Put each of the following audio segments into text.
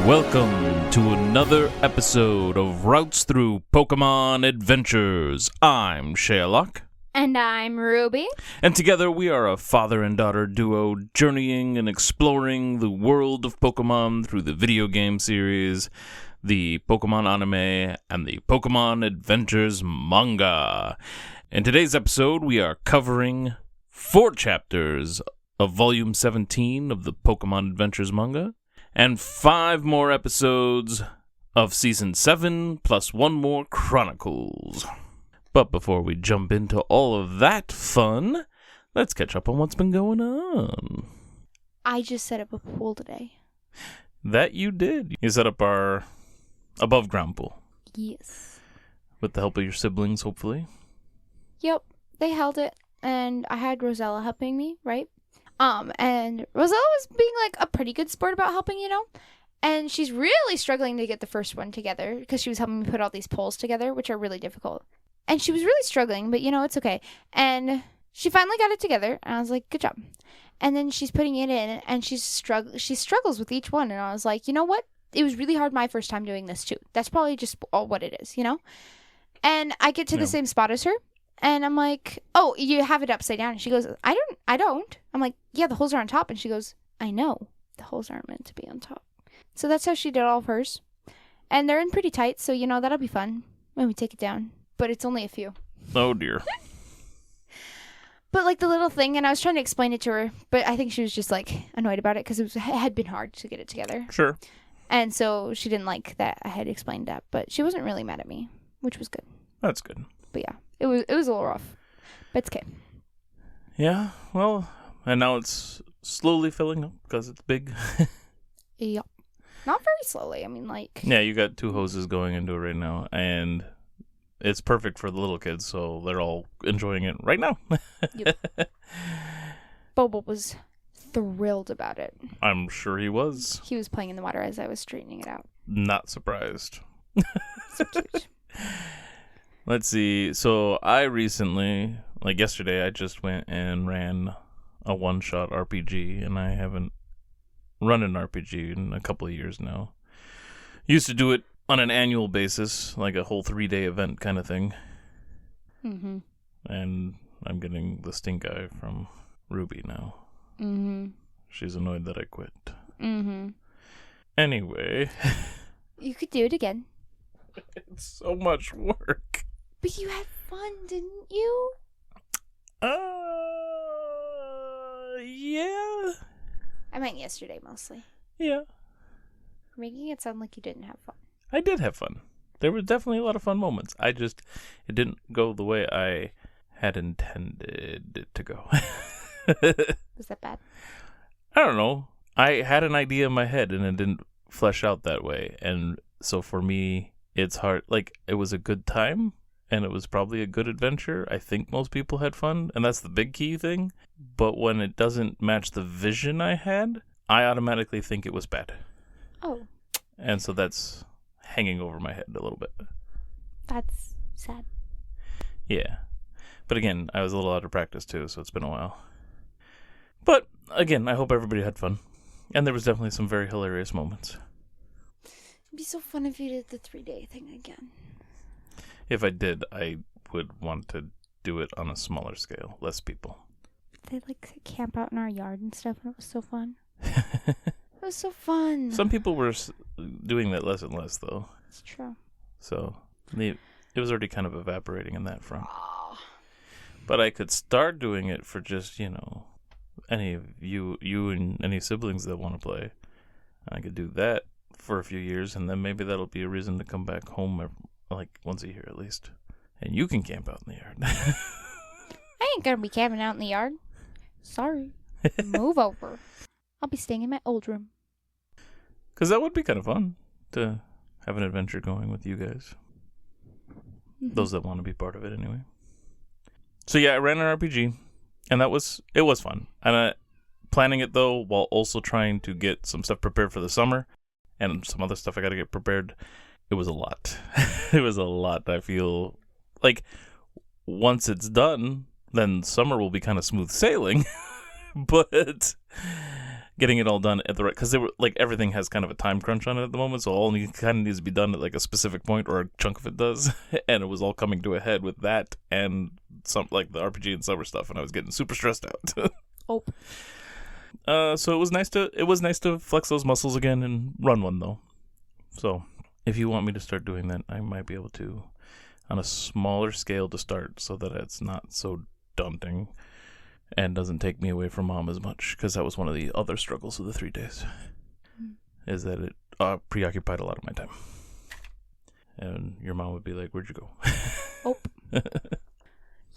Welcome to another episode of Routes Through Pokemon Adventures. I'm Sherlock. And I'm Ruby. And together we are a father and daughter duo journeying and exploring the world of Pokemon through the video game series, the Pokemon anime, and the Pokemon Adventures manga. In today's episode, we are covering 4 chapters of Volume 17 of the Pokemon Adventures manga, and 5 more episodes of Season 7, plus 1 more Chronicles. But before we jump into all of that fun, let's catch up on what's been going on. I just set up a pool today. That you did. You set up our above-ground pool. Yes. With the help of your siblings, hopefully. Yep. They held it, and I had Rosella helping me, right? And Rosella was being like a pretty good sport about helping, and she's really struggling to get the first one together because she was helping me put all these poles together, which are really difficult. And she was really struggling, but it's okay. And she finally got it together, and I was like, good job. And then she's putting it in, and she struggles with each one, and I was like, you know what? It was really hard my first time doing this too. That's probably just all what it is, And I get to the same spot as her. And I'm like, oh, you have it upside down. And she goes, I don't. I'm like, yeah, the holes are on top. And she goes, I know. The holes aren't meant to be on top. So that's how she did all of hers. And they're in pretty tight, so, that'll be fun when we take it down. But it's only a few. Oh, dear. But, the little thing, and I was trying to explain it to her, but I think she was just, annoyed about it because it had been hard to get it together. Sure. And so she didn't like that I had explained that. But she wasn't really mad at me, which was good. That's good. But, yeah. It was a little rough, but it's okay. Yeah, well, and now it's slowly filling up because it's big. Yep. Not very slowly. I mean, Yeah, you got 2 hoses going into it right now, and it's perfect for the little kids, so they're all enjoying it right now. Yep. Bobo was thrilled about it. I'm sure he was. He was playing in the water as I was straightening it out. Not surprised. So cute. Let's see. So I recently, yesterday, I just went and ran a one-shot RPG, and I haven't run an RPG in a couple of years now. Used to do it on an annual basis, like a whole 3-day event kind of thing. Mm-hmm. And I'm getting the stink eye from Ruby now. Mm-hmm. She's annoyed that I quit. Mm-hmm. Anyway. You could do it again. It's so much work. But you had fun, didn't you? Yeah. I meant yesterday, mostly. Yeah. You're making it sound like you didn't have fun. I did have fun. There were definitely a lot of fun moments. It didn't go the way I had intended it to go. Was that bad? I don't know. I had an idea in my head, and it didn't flesh out that way. And so for me, it's hard. It was a good time, and it was probably a good adventure. I think most people had fun, and that's the big key thing. But when it doesn't match the vision I had, I automatically think it was bad. Oh. And so that's hanging over my head a little bit. That's sad. Yeah. But again, I was a little out of practice too, so it's been a while. But again, I hope everybody had fun. And there was definitely some very hilarious moments. It'd be so fun if you did the 3-day thing again. If I did, I would want to do it on a smaller scale, less people. They camp out in our yard and stuff, and it was so fun. It was so fun. Some people were doing that less and less, though. It's true. So it was already kind of evaporating in that front. Oh. But I could start doing it for just, any of you and any siblings that want to play. I could do that for a few years, and then maybe that'll be a reason to come back home once a year at least. And you can camp out in the yard. I ain't gonna be camping out in the yard. Sorry. Move over. I'll be staying in my old room. Because that would be kind of fun to have an adventure going with you guys. Mm-hmm. Those that want to be part of it anyway. So yeah, I ran an RPG, and it was fun. And planning it though, while also trying to get some stuff prepared for the summer, and some other stuff I got to get prepared. It was a lot. It was a lot. I feel like once it's done, then summer will be kind of smooth sailing. But getting it all done at the right, because they were like everything has kind of a time crunch on it at the moment, so all kind of needs to be done at like a specific point, or a chunk of it does, and it was all coming to a head with that and some like the RPG and summer stuff, and I was getting super stressed out. So it was nice to flex those muscles again and run one though. So if you want me to start doing that, I might be able to on a smaller scale to start, so that it's not so daunting and doesn't take me away from mom as much, because that was one of the other struggles of the 3 days, is that it preoccupied a lot of my time. And your mom would be like, "Where'd you go?"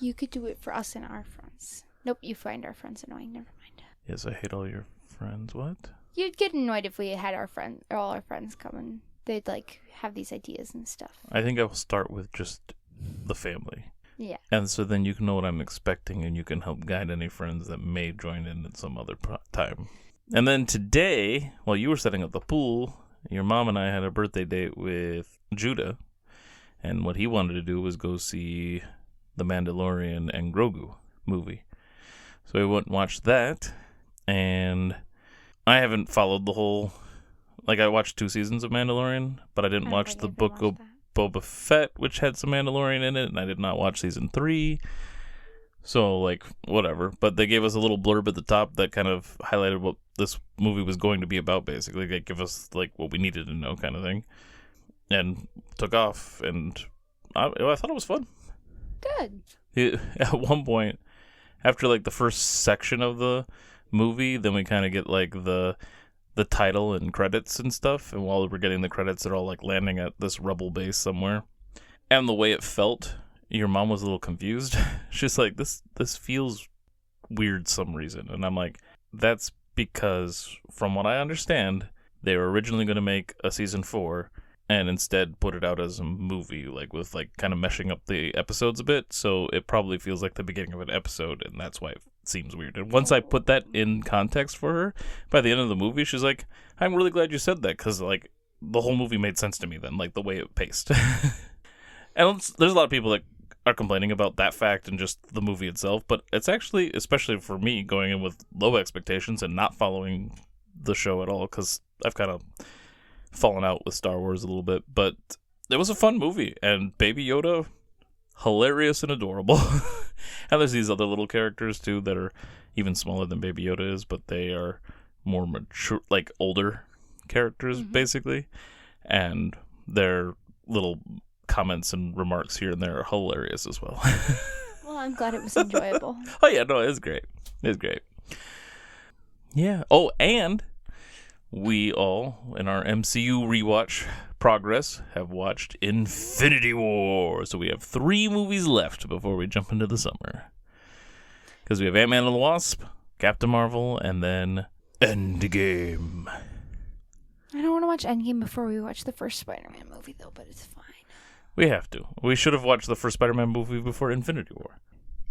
You could do it for us and our friends. Nope, you find our friends annoying. Never mind. Yes, I hate all your friends. What? You'd get annoyed if we had all our friends come and they'd like have these ideas and stuff. I think I will start with just the family. Yeah. And so then you can know what I'm expecting, and you can help guide any friends that may join in at some other time. And then today, while you were setting up the pool, your mom and I had a birthday date with Judah, and what he wanted to do was go see the Mandalorian and Grogu movie. So we went and watched that, and I haven't followed the whole... Like, I watched 2 seasons of Mandalorian, but I didn't watch the Book of Boba Fett, which had some Mandalorian in it, and I did not watch season 3. So, like, whatever. But they gave us a little blurb at the top that kind of highlighted what this movie was going to be about, basically. They give us, like, what we needed to know kind of thing. And took off, and I thought it was fun. Good. At one point, after, like, the first section of the movie, then we kind of get, like, the title and credits and stuff, and while we're getting the credits, they're all like landing at this rebel base somewhere. And the way it felt, your mom was a little confused. She's like, this feels weird some reason. And I'm like, that's because from what I understand, they were originally going to make a season 4 and instead put it out as a movie, like with like kind of meshing up the episodes a bit, so it probably feels like the beginning of an episode, and that's why it seems weird. And once I put that in context for her, by the end of the movie, she's like, "I'm really glad you said that, because like the whole movie made sense to me then, like the way it paced." And there's a lot of people that are complaining about that fact and just the movie itself, but it's actually, especially for me, going in with low expectations and not following the show at all, because I've kind of fallen out with Star Wars a little bit, but it was a fun movie, and Baby Yoda, hilarious and adorable. And there's these other little characters too that are even smaller than Baby Yoda is, but they are more mature, like older characters, basically, and their little comments and remarks here and there are hilarious as well. Well, I'm glad it was enjoyable. Oh yeah, no, it was great. It was great. Yeah. Oh, and we all, in our MCU rewatch progress, have watched Infinity War. So we have 3 movies left before we jump into the summer. Because we have Ant-Man and the Wasp, Captain Marvel, and then Endgame. I don't want to watch Endgame before we watch the first Spider-Man movie, though, but it's fine. We have to. We should have watched the first Spider-Man movie before Infinity War.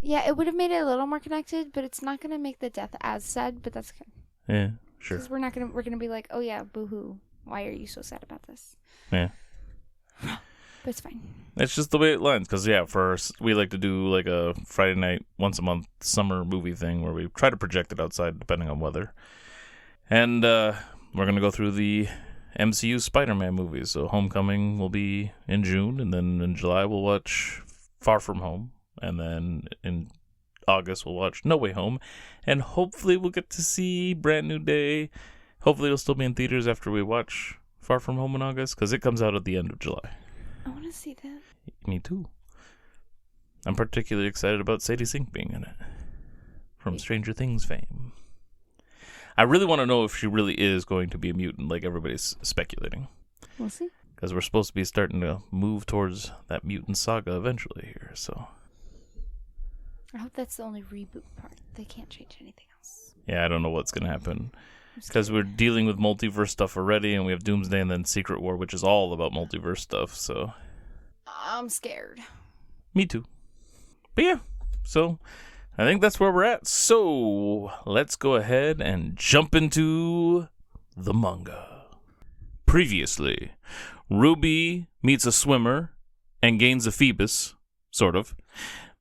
Yeah, it would have made it a little more connected, but it's not going to make the death as sad, but that's good. Yeah. Sure. Because we're gonna be like, oh yeah, boo-hoo. Why are you so sad about this? Yeah. But it's fine. It's just the way it lines. Because, yeah, we like to do like a Friday night, once a month summer movie thing where we try to project it outside depending on weather. And we're going to go through the MCU Spider-Man movies. So Homecoming will be in June. And then in July we'll watch Far From Home. And then in August we'll watch No Way Home, and hopefully we'll get to see Brand New Day. Hopefully it'll still be in theaters after we watch Far From Home in August, because it comes out at the end of July. I want to see that. Me too. I'm particularly excited about Sadie Sink being in it, from Stranger Things fame. I really want to know if she really is going to be a mutant like everybody's speculating. We'll see. Because we're supposed to be starting to move towards that mutant saga eventually here, so... I hope that's the only reboot part. They can't change anything else. Yeah, I don't know what's going to happen. Because we're dealing with multiverse stuff already, and we have Doomsday and then Secret War, which is all about multiverse stuff, so... I'm scared. Me too. But yeah, so I think that's where we're at. So let's go ahead and jump into the manga. Previously, Ruby meets a swimmer and gains a Phoebus, sort of.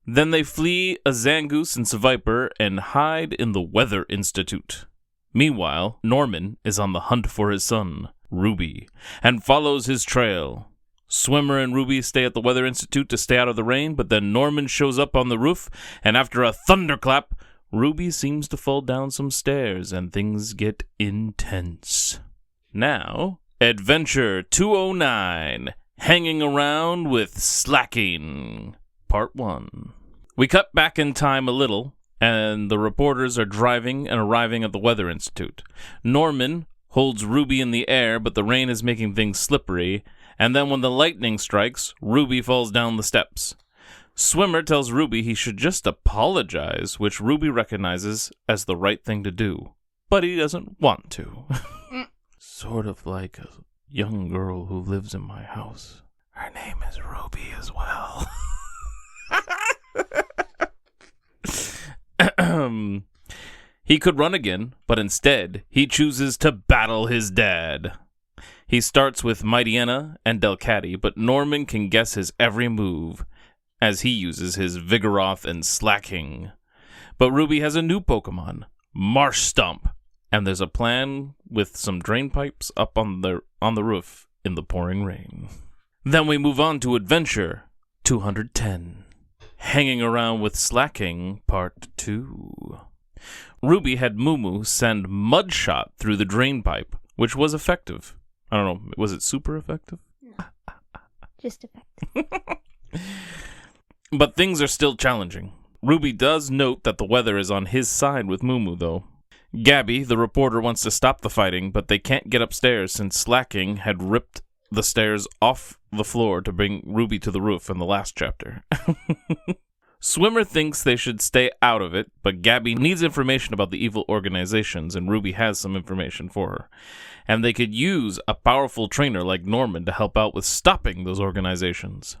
Then they flee a Zangoose and Seviper and hide in the Weather Institute. Meanwhile, Norman is on the hunt for his son, Ruby, and follows his trail. Swimmer and Ruby stay at the Weather Institute to stay out of the rain, but then Norman shows up on the roof, and after a thunderclap, Ruby seems to fall down some stairs, and things get intense. Now, Adventure 209, Hanging Around with Slaking, Part 1. We cut back in time a little, and the reporters are driving and arriving at the Weather Institute. Norman holds Ruby in the air, but the rain is making things slippery, and then when the lightning strikes, Ruby falls down the steps. Swimmer tells Ruby he should just apologize, which Ruby recognizes as the right thing to do, but he doesn't want to. Sort of like a young girl who lives in my house. Her name is Ruby as well. He could run again, but instead, he chooses to battle his dad. He starts with Mightyena and Delcatty, but Norman can guess his every move, as he uses his Vigoroth and Slaking. But Ruby has a new Pokemon, Marsh Stomp, and there's a plan with some drain pipes up on the roof in the pouring rain. Then we move on to Adventure 210, Hanging Around with Slaking, Part 2. Ruby had Mumu send Mudshot through the drain pipe, which was effective. I don't know, was it super effective? No, just effective. But things are still challenging. Ruby does note that the weather is on his side with Mumu, though. Gabby, the reporter, wants to stop the fighting, but they can't get upstairs since Slaking had ripped the stairs off the floor to bring Ruby to the roof in the last chapter. Swimmer thinks they should stay out of it, but Gabby needs information about the evil organizations, and Ruby has some information for her. And they could use a powerful trainer like Norman to help out with stopping those organizations.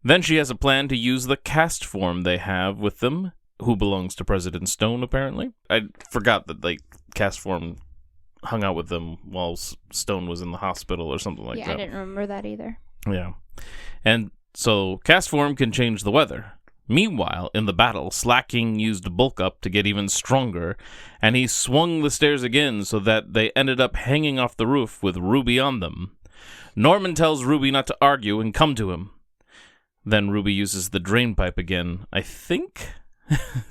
Then she has a plan to use the cast form they have with them, who belongs to President Stone, apparently. I forgot that, cast form hung out with them while Stone was in the hospital or something like that. Yeah, I didn't remember that either. Yeah. And so cast form can change the weather. Meanwhile, in the battle, Slaking used bulk up to get even stronger, and he swung the stairs again so that they ended up hanging off the roof with Ruby on them. Norman tells Ruby not to argue and come to him. Then Ruby uses the drain pipe again, I think,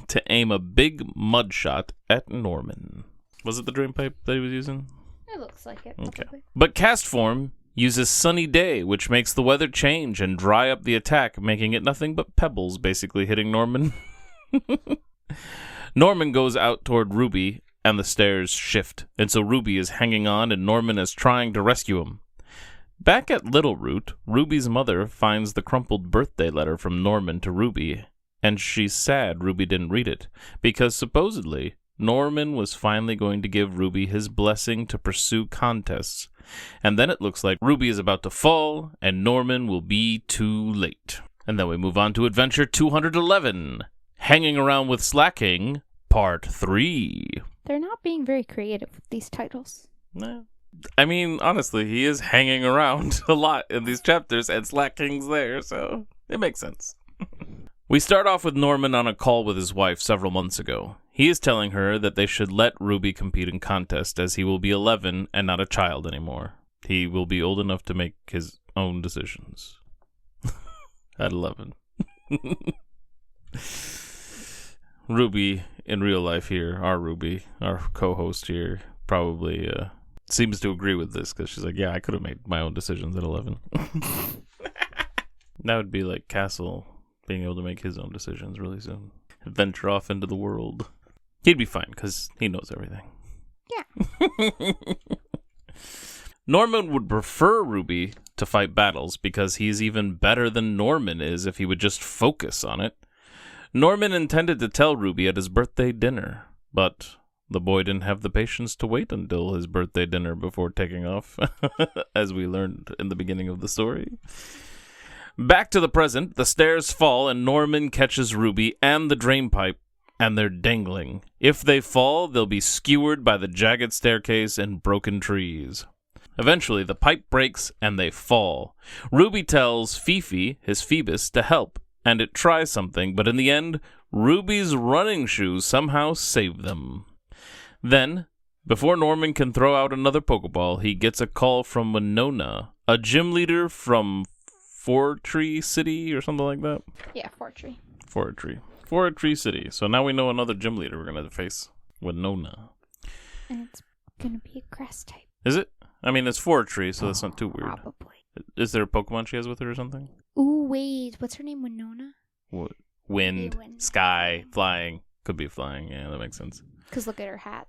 to aim a big mud shot at Norman. Was it the drain pipe that he was using? It looks like it. Okay. But cast form uses Sunny Day, which makes the weather change and dry up the attack, making it nothing but pebbles basically hitting Norman. Norman goes out toward Ruby, and the stairs shift, and so Ruby is hanging on and Norman is trying to rescue him. Back at Little Root, Ruby's mother finds the crumpled birthday letter from Norman to Ruby, and she's sad Ruby didn't read it, because supposedly Norman was finally going to give Ruby his blessing to pursue contests, and then it looks like Ruby is about to fall, and Norman will be too late. And then we move on to Adventure 211, Hanging Around with Slaking, Part 3. They're not being very creative with these titles. Nah. I mean, honestly, he is hanging around a lot in these chapters, and Slaking's there, so it makes sense. We start off with Norman on a call with his wife several months ago. He is telling her that they should let Ruby compete in contest, as he will be 11 and not a child anymore. He will be old enough to make his own decisions. At 11. Ruby, in real life here, our Ruby, our co-host here, probably seems to agree with this, because she's like, yeah, I could have made my own decisions at 11. That would be like Castle being able to make his own decisions really soon. Venture off into the world. He'd be fine, because he knows everything. Yeah. Norman would prefer Ruby to fight battles, because he's even better than Norman is if he would just focus on it. Norman intended to tell Ruby at his birthday dinner, but the boy didn't have the patience to wait until his birthday dinner before taking off, as we learned in the beginning of the story. Back to the present, the stairs fall and Norman catches Ruby and the drain pipe, and they're dangling. If they fall, they'll be skewered by the jagged staircase and broken trees. Eventually, the pipe breaks and they fall. Ruby tells Fifi, his Phoebus, to help, and it tries something, but in the end, Ruby's running shoes somehow save them. Then, Before Norman can throw out another Pokeball, he gets a call from Winona, a gym leader from Fortree City or something like that. Yeah, Fortree. Fortree City. So now we know another gym leader we're going to face, Winona. And it's going to be a grass type. Is it? I mean, it's Fortree, so that's not too weird. Probably. Is there a Pokemon she has with her or something? Ooh, wait. What's her name? Winona? Wind, sky, flying. Could be flying. Yeah, that makes sense. Because look at her hat.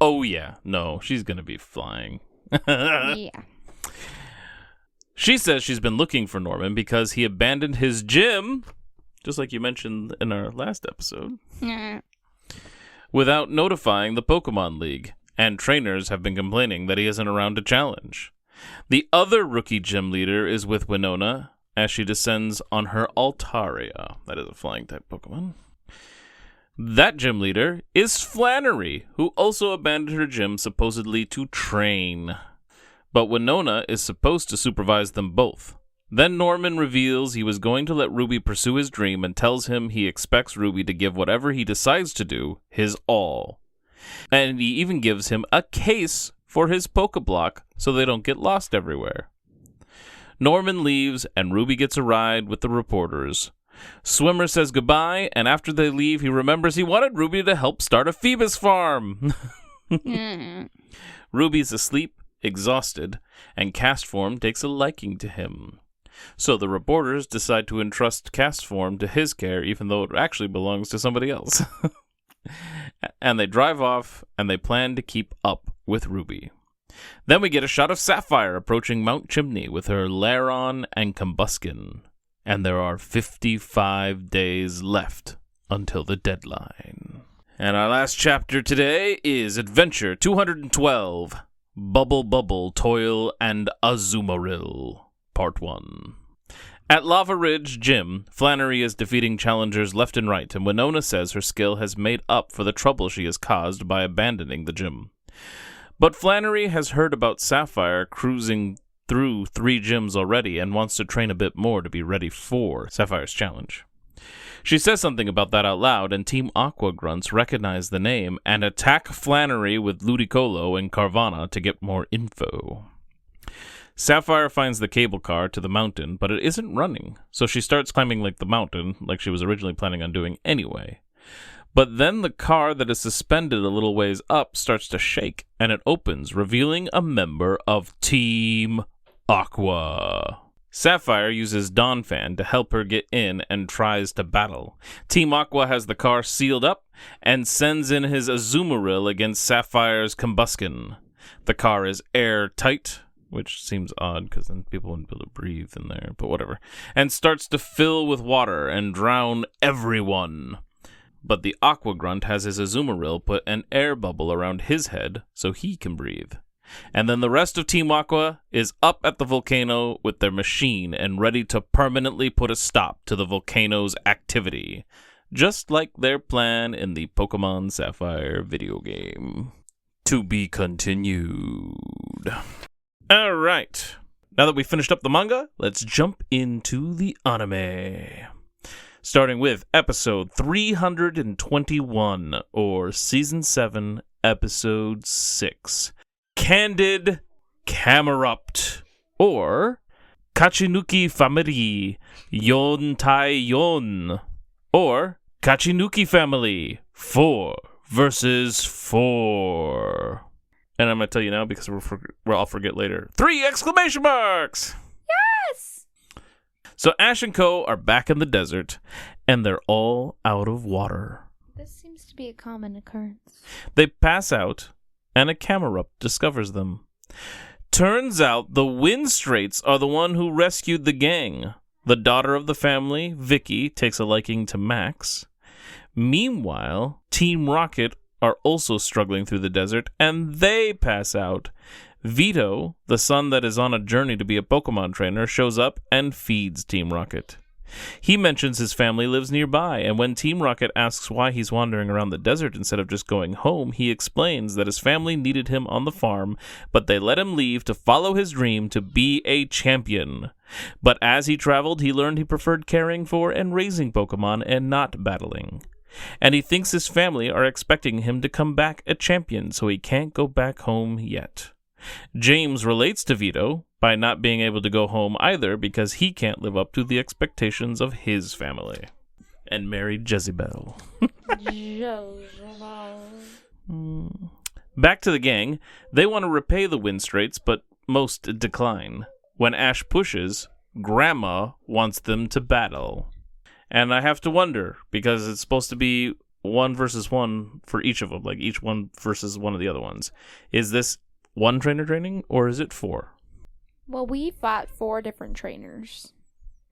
Oh, yeah. No, she's going to be flying. Yeah. She says she's been looking for Norman because he abandoned his gym, just like you mentioned in our last episode, without notifying the Pokemon League, and trainers have been complaining that he isn't around to challenge. The other rookie gym leader is with Winona as she descends on her Altaria. That is a flying type Pokemon. That gym leader is Flannery, who also abandoned her gym supposedly to train. But Winona is supposed to supervise them both. Then Norman reveals he was going to let Ruby pursue his dream and tells him he expects Ruby to give whatever he decides to do his all. And he even gives him a case for his Pokeblock so they don't get lost everywhere. Norman leaves and Ruby gets a ride with the reporters. Swimmer says goodbye, and after they leave, he remembers he wanted Ruby to help start a Phoebus farm. Ruby's asleep, exhausted, and Castform takes a liking to him. So the reporters decide to entrust Castform to his care, even though it actually belongs to somebody else. And they drive off, and they plan to keep up with Ruby. Then we get a shot of Sapphire approaching Mount Chimney with her Lairon and Combuskin. And there are 55 days left until the deadline. And our last chapter today is Adventure 212, Bubble Bubble, Toil, and Azumarill, Part 1. At Lava Ridge Gym, Flannery is defeating challengers left and right, and Winona says her skill has made up for the trouble she has caused by abandoning the gym. But Flannery has heard about Sapphire cruising through 3 gyms already and wants to train a bit more to be ready for Sapphire's challenge. She says something about that out loud, and Team Aqua grunts recognize the name and attack Flannery with Ludicolo and Carvana to get more info. Sapphire finds the cable car to the mountain, but it isn't running, so she starts climbing like the mountain, like she was originally planning on doing anyway. But then the car that is suspended a little ways up starts to shake, and it opens, revealing a member of Team Aqua. Sapphire uses Donphan to help her get in and tries to battle. Team Aqua has the car sealed up and sends in his Azumarill against Sapphire's Combuskin. The car is airtight, which seems odd because then people wouldn't be able to breathe in there, but whatever, and starts to fill with water and drown everyone. But the Aqua Grunt has his Azumarill put an air bubble around his head so he can breathe. And then the rest of Team Aqua is up at the volcano with their machine and ready to permanently put a stop to the volcano's activity, just like their plan in the Pokemon Sapphire video game. To be continued. All right. Now that we finished up the manga, let's jump into the anime. Starting with episode 321, or season 7, episode 6. Candid Camerupt, or Kachinuki Family Yon Tai Yon, or Kachinuki Family 4 versus 4. And I'm going to tell you now because I'll forget later. 3 exclamation marks! Yes! So Ash and Co. are back in the desert, and they're all out of water. This seems to be a common occurrence. They pass out, and a Camerupt discovers them. Turns out the Winstrates are the one who rescued the gang. The daughter of the family, Vicky, takes a liking to Max. Meanwhile, Team Rocket are also struggling through the desert, and they pass out. Vito, the son that is on a journey to be a Pokemon trainer, shows up and feeds Team Rocket. He mentions his family lives nearby, and when Team Rocket asks why he's wandering around the desert instead of just going home, he explains that his family needed him on the farm, but they let him leave to follow his dream to be a champion. But as he traveled, he learned he preferred caring for and raising Pokemon and not battling. and he thinks his family are expecting him to come back a champion, so he can't go back home yet. James relates to Vito by not being able to go home either because he can't live up to the expectations of his family. And married Jezebel. Back to the gang. They want to repay the Winstrates, but most decline. When Ash pushes, Grandma wants them to battle. And I have to wonder, because it's supposed to be 1 versus 1 for each of them, like each one versus one of the other ones. Is this 1 trainer training, or is it 4? Well, we fought 4 different trainers,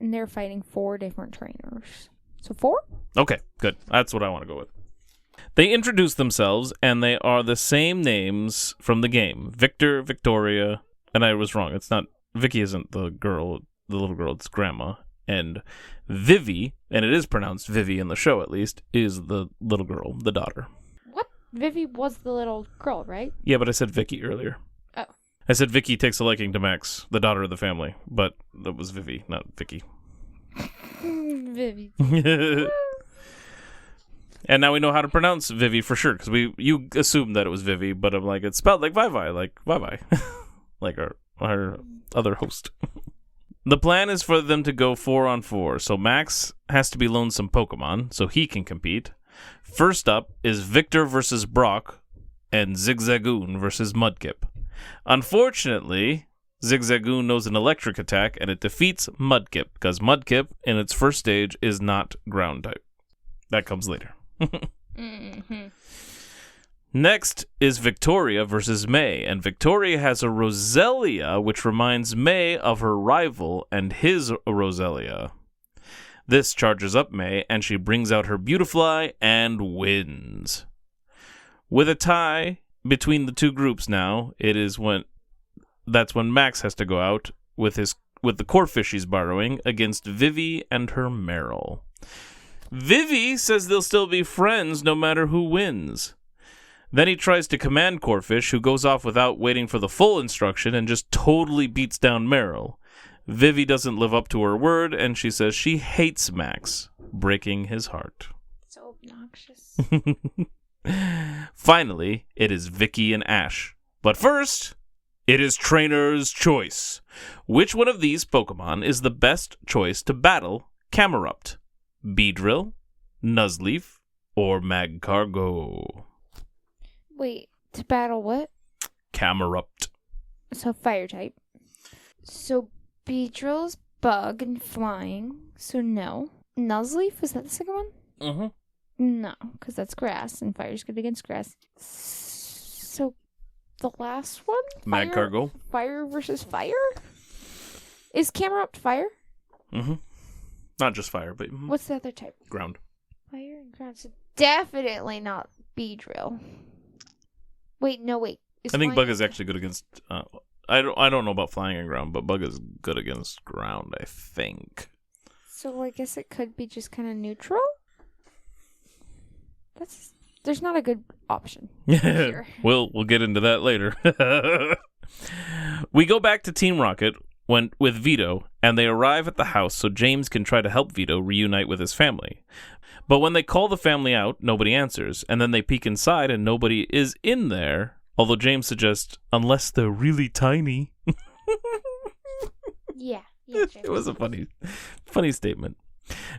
and they're fighting 4 different trainers. So 4? Okay, good. That's what I want to go with. They introduce themselves, and they are the same names from the game. Victor, Victoria, and I was wrong. It's not, Vicky isn't the girl, the little girl, it's Grandma. And Vivi, and it is pronounced Vivi in the show at least, is the little girl, the daughter. What? Vivi was the little girl, right? Yeah, but I said Vicky earlier. Oh. I said Vicky takes a liking to Max, the daughter of the family, but that was Vivi, not Vicky. Vivi. And now we know how to pronounce Vivi for sure, because you assumed that it was Vivi, but I'm like, it's spelled like Vivi, like Vivi, like our other host. The plan is for them to go 4-on-4, so Max has to be lonesome Pokemon so he can compete. First up is Victor versus Brock and Zigzagoon versus Mudkip. Unfortunately, Zigzagoon knows an electric attack and it defeats Mudkip because Mudkip in its first stage is not ground type. That comes later. Mm-hmm. Next is Victoria versus May, and Victoria has a Roselia, which reminds May of her rival and his Roselia. This charges up May, and she brings out her Beautifly and wins. With a tie between the two groups now, that's when Max has to go out with the Corphish he's borrowing against Vivi and her Meryl. Vivi says they'll still be friends no matter who wins. Then he tries to command Corphish, who goes off without waiting for the full instruction and just totally beats down Meryl. Vivi doesn't live up to her word, and she says she hates Max, breaking his heart. So obnoxious. Finally, it is Vicky and Ash. But first, it is Trainer's Choice. Which one of these Pokemon is the best choice to battle Camerupt? Beedrill, Nuzleaf, or Magcargo? Wait, to battle what? Camerupt. So fire type. So Beedrill's bug and flying, so no. Nuzleaf, was that the second one? Mm-hmm. No, because that's grass, and fire's good against grass. So the last one? Magcargo. Fire versus fire? Is Camerupt fire? Mm-hmm. Not just fire, but... Mm-hmm. What's the other type? Ground. Fire and ground, so definitely not Beedrill. Wait. I think Bug is actually good against... I don't know about flying and ground, but Bug is good against ground, I think. So I guess it could be just kind of neutral? There's not a good option here. We'll get into that later. We go back to Team Rocket with Vito, and they arrive at the house so James can try to help Vito reunite with his family. But when they call the family out, nobody answers, and then they peek inside and nobody is in there, although James suggests, unless they're really tiny. Yeah. It was a funny statement.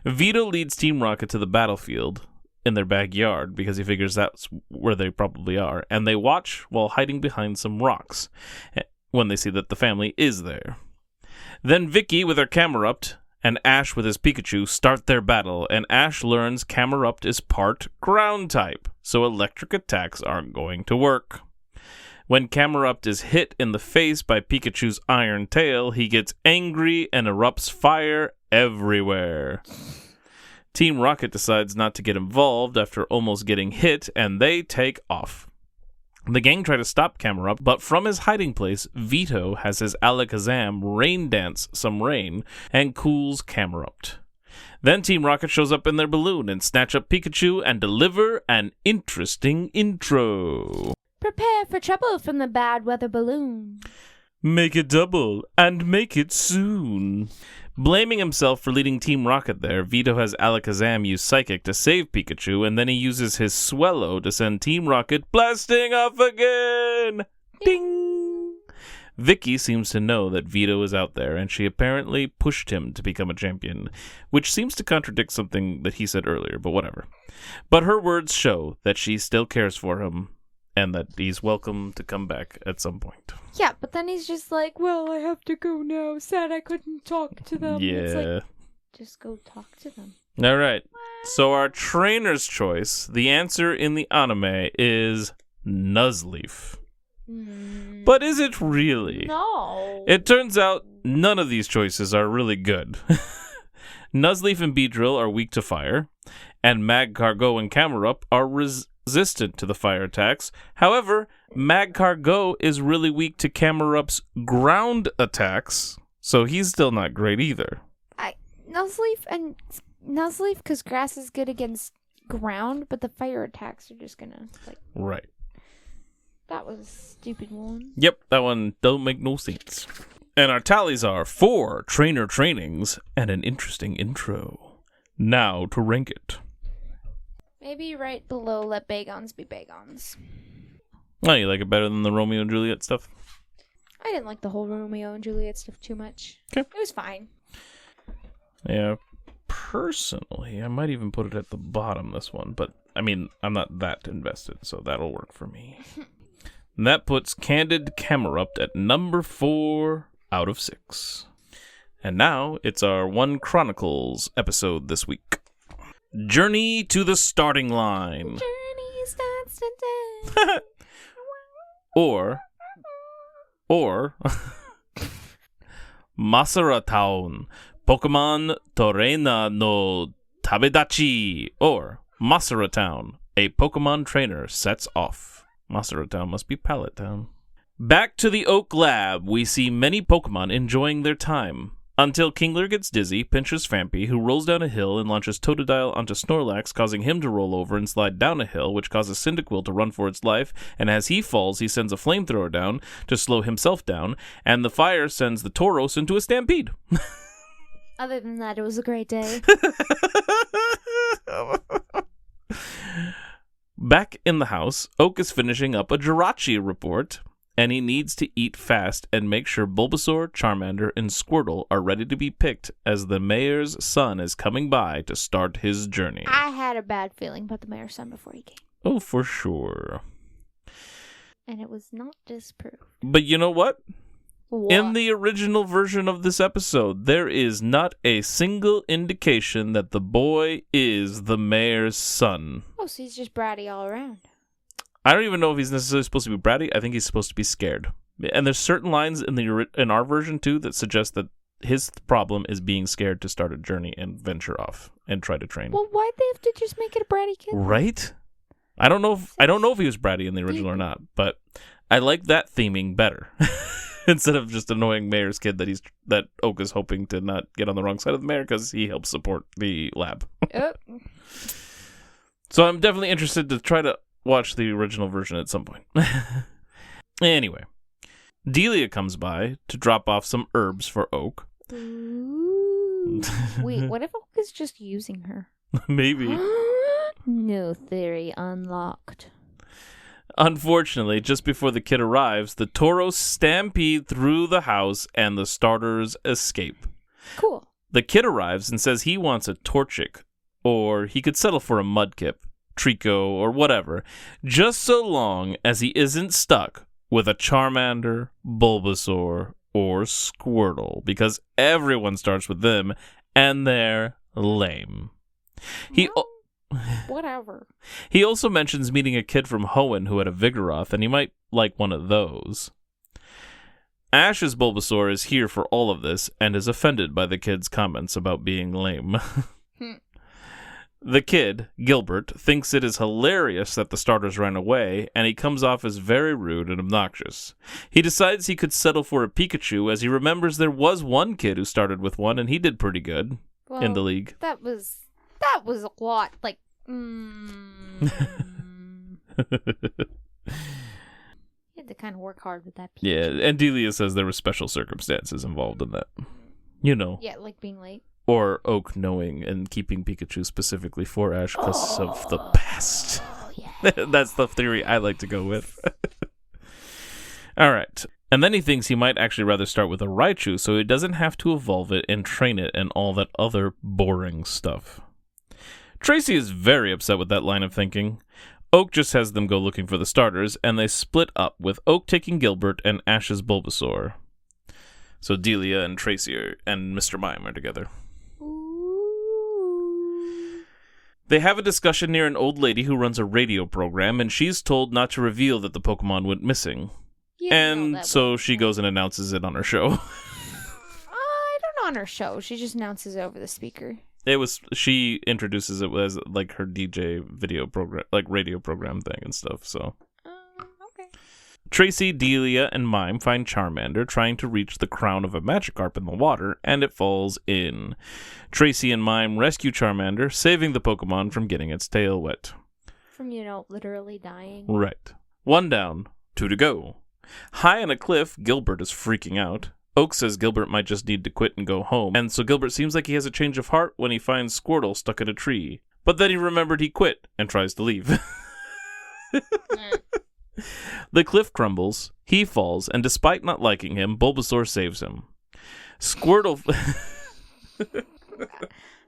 Vito leads Team Rocket to the battlefield in their backyard because he figures that's where they probably are, and they watch while hiding behind some rocks when they see that the family is there. Then Vicky with her Camerupt and Ash with his Pikachu start their battle, and Ash learns Camerupt is part ground type, so electric attacks aren't going to work. When Camerupt is hit in the face by Pikachu's iron tail, he gets angry and erupts fire everywhere. Team Rocket decides not to get involved after almost getting hit, and they take off. The gang try to stop Camerupt, but from his hiding place, Vito has his Alakazam rain dance some rain and cools Camerupt. Then Team Rocket shows up in their balloon and snatch up Pikachu and deliver an interesting intro. Prepare for trouble from the bad weather balloon. Make it double and make it soon. Blaming himself for leading Team Rocket there, Vito has Alakazam use Psychic to save Pikachu, and then he uses his Swellow to send Team Rocket blasting off again! Ding! Vicky seems to know that Vito is out there, and she apparently pushed him to become a champion, which seems to contradict something that he said earlier, but whatever. But her words show that she still cares for him, and that he's welcome to come back at some point. Yeah, but then he's just like, well, I have to go now. Sad I couldn't talk to them. Yeah. It's like, just go talk to them. All right. So our trainer's choice, the answer in the anime is Nuzleaf. But is it really? No. It turns out none of these choices are really good. Nuzleaf and Beedrill are weak to fire, and Magcargo and Camerupt are resistant to the fire attacks. However, Magcargo is really weak to Camerupt's ground attacks, so he's still not great either. Nuzleaf, because grass is good against ground, but the fire attacks are just gonna, like... Right. That was a stupid one. Yep, that one don't make no sense. And our tallies are 4 trainer trainings and an interesting intro. Now to rank it. Maybe right below let Bagons be Bagons. Oh, you like it better than the Romeo and Juliet stuff? I didn't like the whole Romeo and Juliet stuff too much. Okay. It was fine. Yeah, personally, I might even put it at the bottom, this one. But, I mean, I'm not that invested, so that'll work for me. And that puts Candid Camerupt at number 4 out of 6. And now, it's our One Chronicles episode this week. Journey to the starting line. Journey starts today. or Masara Town, Pokemon Torena no Tabedachi, or Masara Town, a Pokemon trainer sets off. Masara Town must be Pallet Town. Back to the Oak Lab, we see many Pokemon enjoying their time. Until Kingler gets dizzy, pinches Fampy, who rolls down a hill and launches Totodile onto Snorlax, causing him to roll over and slide down a hill, which causes Cyndaquil to run for its life, and as he falls, he sends a flamethrower down to slow himself down, and the fire sends the Tauros into a stampede. Other than that, it was a great day. Back in the house, Oak is finishing up a Jirachi report, and he needs to eat fast and make sure Bulbasaur, Charmander, and Squirtle are ready to be picked as the mayor's son is coming by to start his journey. I had a bad feeling about the mayor's son before he came. Oh, for sure. And it was not disproved. But you know what? What? In the original version of this episode, there is not a single indication that the boy is the mayor's son. Oh, so he's just bratty all around. I don't even know if he's necessarily supposed to be bratty. I think he's supposed to be scared. And there's certain lines in our version, too, that suggest that his problem is being scared to start a journey and venture off and try to train. Well, why'd they have to just make it a bratty kid? Right? I don't know if he was bratty in the original or not, but I like that theming better. Instead of just annoying mayor's kid that Oak is hoping to not get on the wrong side of the mayor because he helps support the lab. So I'm definitely interested to try to watch the original version at some point. Anyway, Delia comes by to drop off some herbs for Oak. Ooh. Wait, what if Oak is just using her? Maybe. No theory unlocked. Unfortunately, just before the kid arrives, the Tauros stampede through the house and the starters escape. Cool. The kid arrives and says he wants a Torchic, or he could settle for a Mudkip, Trico, or whatever, just so long as he isn't stuck with a Charmander, Bulbasaur, or Squirtle, because everyone starts with them, and they're lame. Whatever. He also mentions meeting a kid from Hoenn who had a Vigoroth, and he might like one of those. Ash's Bulbasaur is here for all of this, and is offended by the kid's comments about being lame. The kid, Gilbert, thinks it is hilarious that the starters ran away, and he comes off as very rude and obnoxious. He decides he could settle for a Pikachu, as he remembers there was one kid who started with one, and he did pretty good in the league. That was a lot. Like, You had to kind of work hard with that Pikachu. Yeah, and Delia says there were special circumstances involved in that. You know. Yeah, like being late. Or Oak knowing and keeping Pikachu specifically for Ash because of the past. Yeah. That's the theory I like to go with. All right. And then he thinks he might actually rather start with a Raichu so he doesn't have to evolve it and train it and all that other boring stuff. Tracy is very upset with that line of thinking. Oak just has them go looking for the starters, and they split up, with Oak taking Gilbert and Ash's Bulbasaur. So Delia and Tracy and Mr. Mime are together. They have a discussion near an old lady who runs a radio program, and she's told not to reveal that the Pokemon went missing. And so she goes and announces it on her show. I don't know on her show. She just announces it over the speaker. She introduces it as like her DJ video program, like radio program thing and stuff, so. Okay. Tracy, Delia, and Mime find Charmander trying to reach the crown of a Magikarp in the water, and it falls in. Tracy and Mime rescue Charmander, saving the Pokemon from getting its tail wet. From, literally dying. Right. 1 down, 2 to go. High on a cliff, Gilbert is freaking out. Oak says Gilbert might just need to quit and go home, and so Gilbert seems like he has a change of heart when he finds Squirtle stuck in a tree. But then he remembered he quit and tries to leave. The cliff crumbles, he falls, and despite not liking him, Bulbasaur saves him. Squirtle...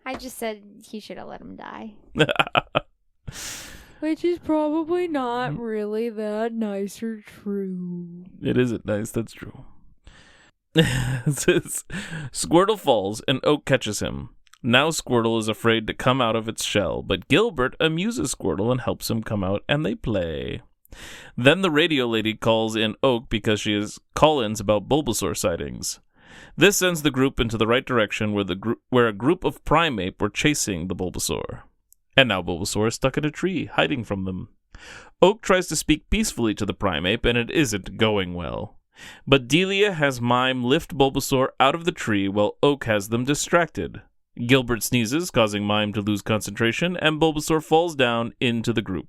I just said he should have let him die. Which is probably not really that nice or true. It isn't nice, that's true. Squirtle falls, and Oak catches him. Now Squirtle is afraid to come out of its shell, but Gilbert amuses Squirtle and helps him come out, and they play. Then the radio lady calls in Oak because she has call-ins about Bulbasaur sightings. This sends the group into the right direction where a group of Primeape were chasing the Bulbasaur. And now Bulbasaur is stuck in a tree, hiding from them. Oak tries to speak peacefully to the Primeape, and it isn't going well. But Delia has Mime lift Bulbasaur out of the tree while Oak has them distracted. Gilbert sneezes, causing Mime to lose concentration, and Bulbasaur falls down into the group.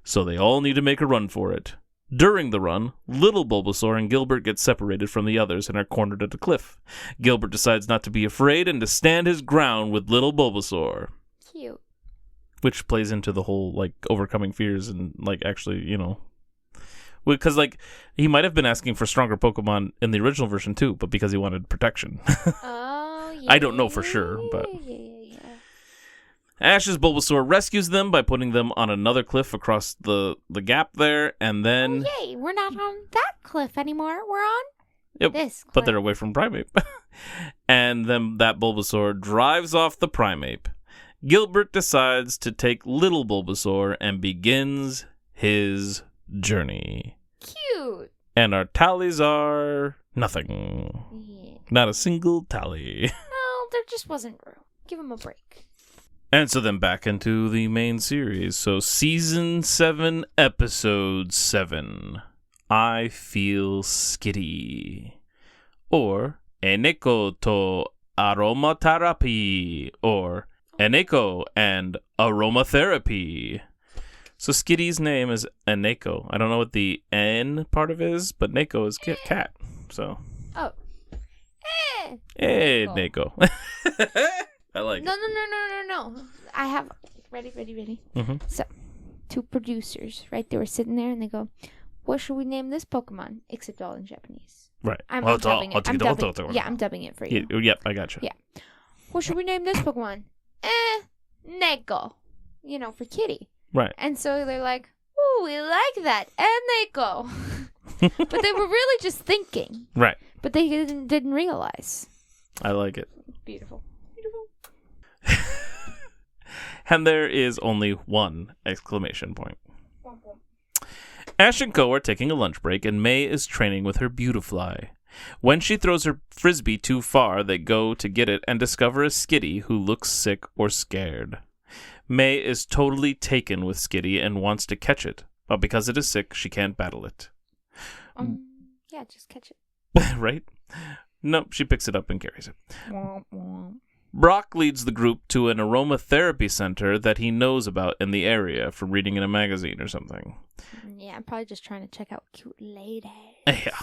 So they all need to make a run for it. During the run, little Bulbasaur and Gilbert get separated from the others and are cornered at a cliff. Gilbert decides not to be afraid and to stand his ground with little Bulbasaur. Cute. Which plays into the whole, overcoming fears and, actually, because, he might have been asking for stronger Pokemon in the original version, too, but because he wanted protection. Oh, yeah. I don't know for sure, but... Yeah. Ash's Bulbasaur rescues them by putting them on another cliff across the gap there, and then... Oh, yay! We're not on that cliff anymore. We're on this cliff. But they're away from Primeape. And then that Bulbasaur drives off the Primeape. Gilbert decides to take little Bulbasaur and begins his journey. Cute. And our tallies are nothing. Yeah. Not a single tally. No, there just wasn't room. Give him a break. And so then back into the main series. So Season 7, Episode 7. I Feel Skitty. Or Eneko to Aromatherapy. Or Eneko and Aromatherapy. So Skitty's name is Eneko. I don't know what the N part of it is, but Neko is cat. So. Oh. Neko. I like it. No. I have... Ready. Mm-hmm. So, 2 producers, right? They were sitting there and they go, what should we name this Pokemon? Except all in Japanese. Right. I'm dubbing it. I'm dubbing it for you. Yep, I got you. Yeah. What should we name this Pokemon? Neko. For kitty. Right. And so they're like, ooh, we like that. And Neko. But they were really just thinking. Right. But they didn't realize. I like it. Beautiful. And there is only one exclamation point. Ash and Co are taking a lunch break, and May is training with her Beautifly. When she throws her frisbee too far, they go to get it and discover a Skitty who looks sick or scared. May is totally taken with Skitty and wants to catch it, but because it is sick, she can't battle it. Yeah, just catch it. Right? Nope, she picks it up and carries it. Brock leads the group to an aromatherapy center that he knows about in the area from reading in a magazine or something. Yeah, I'm probably just trying to check out cute ladies. Yeah.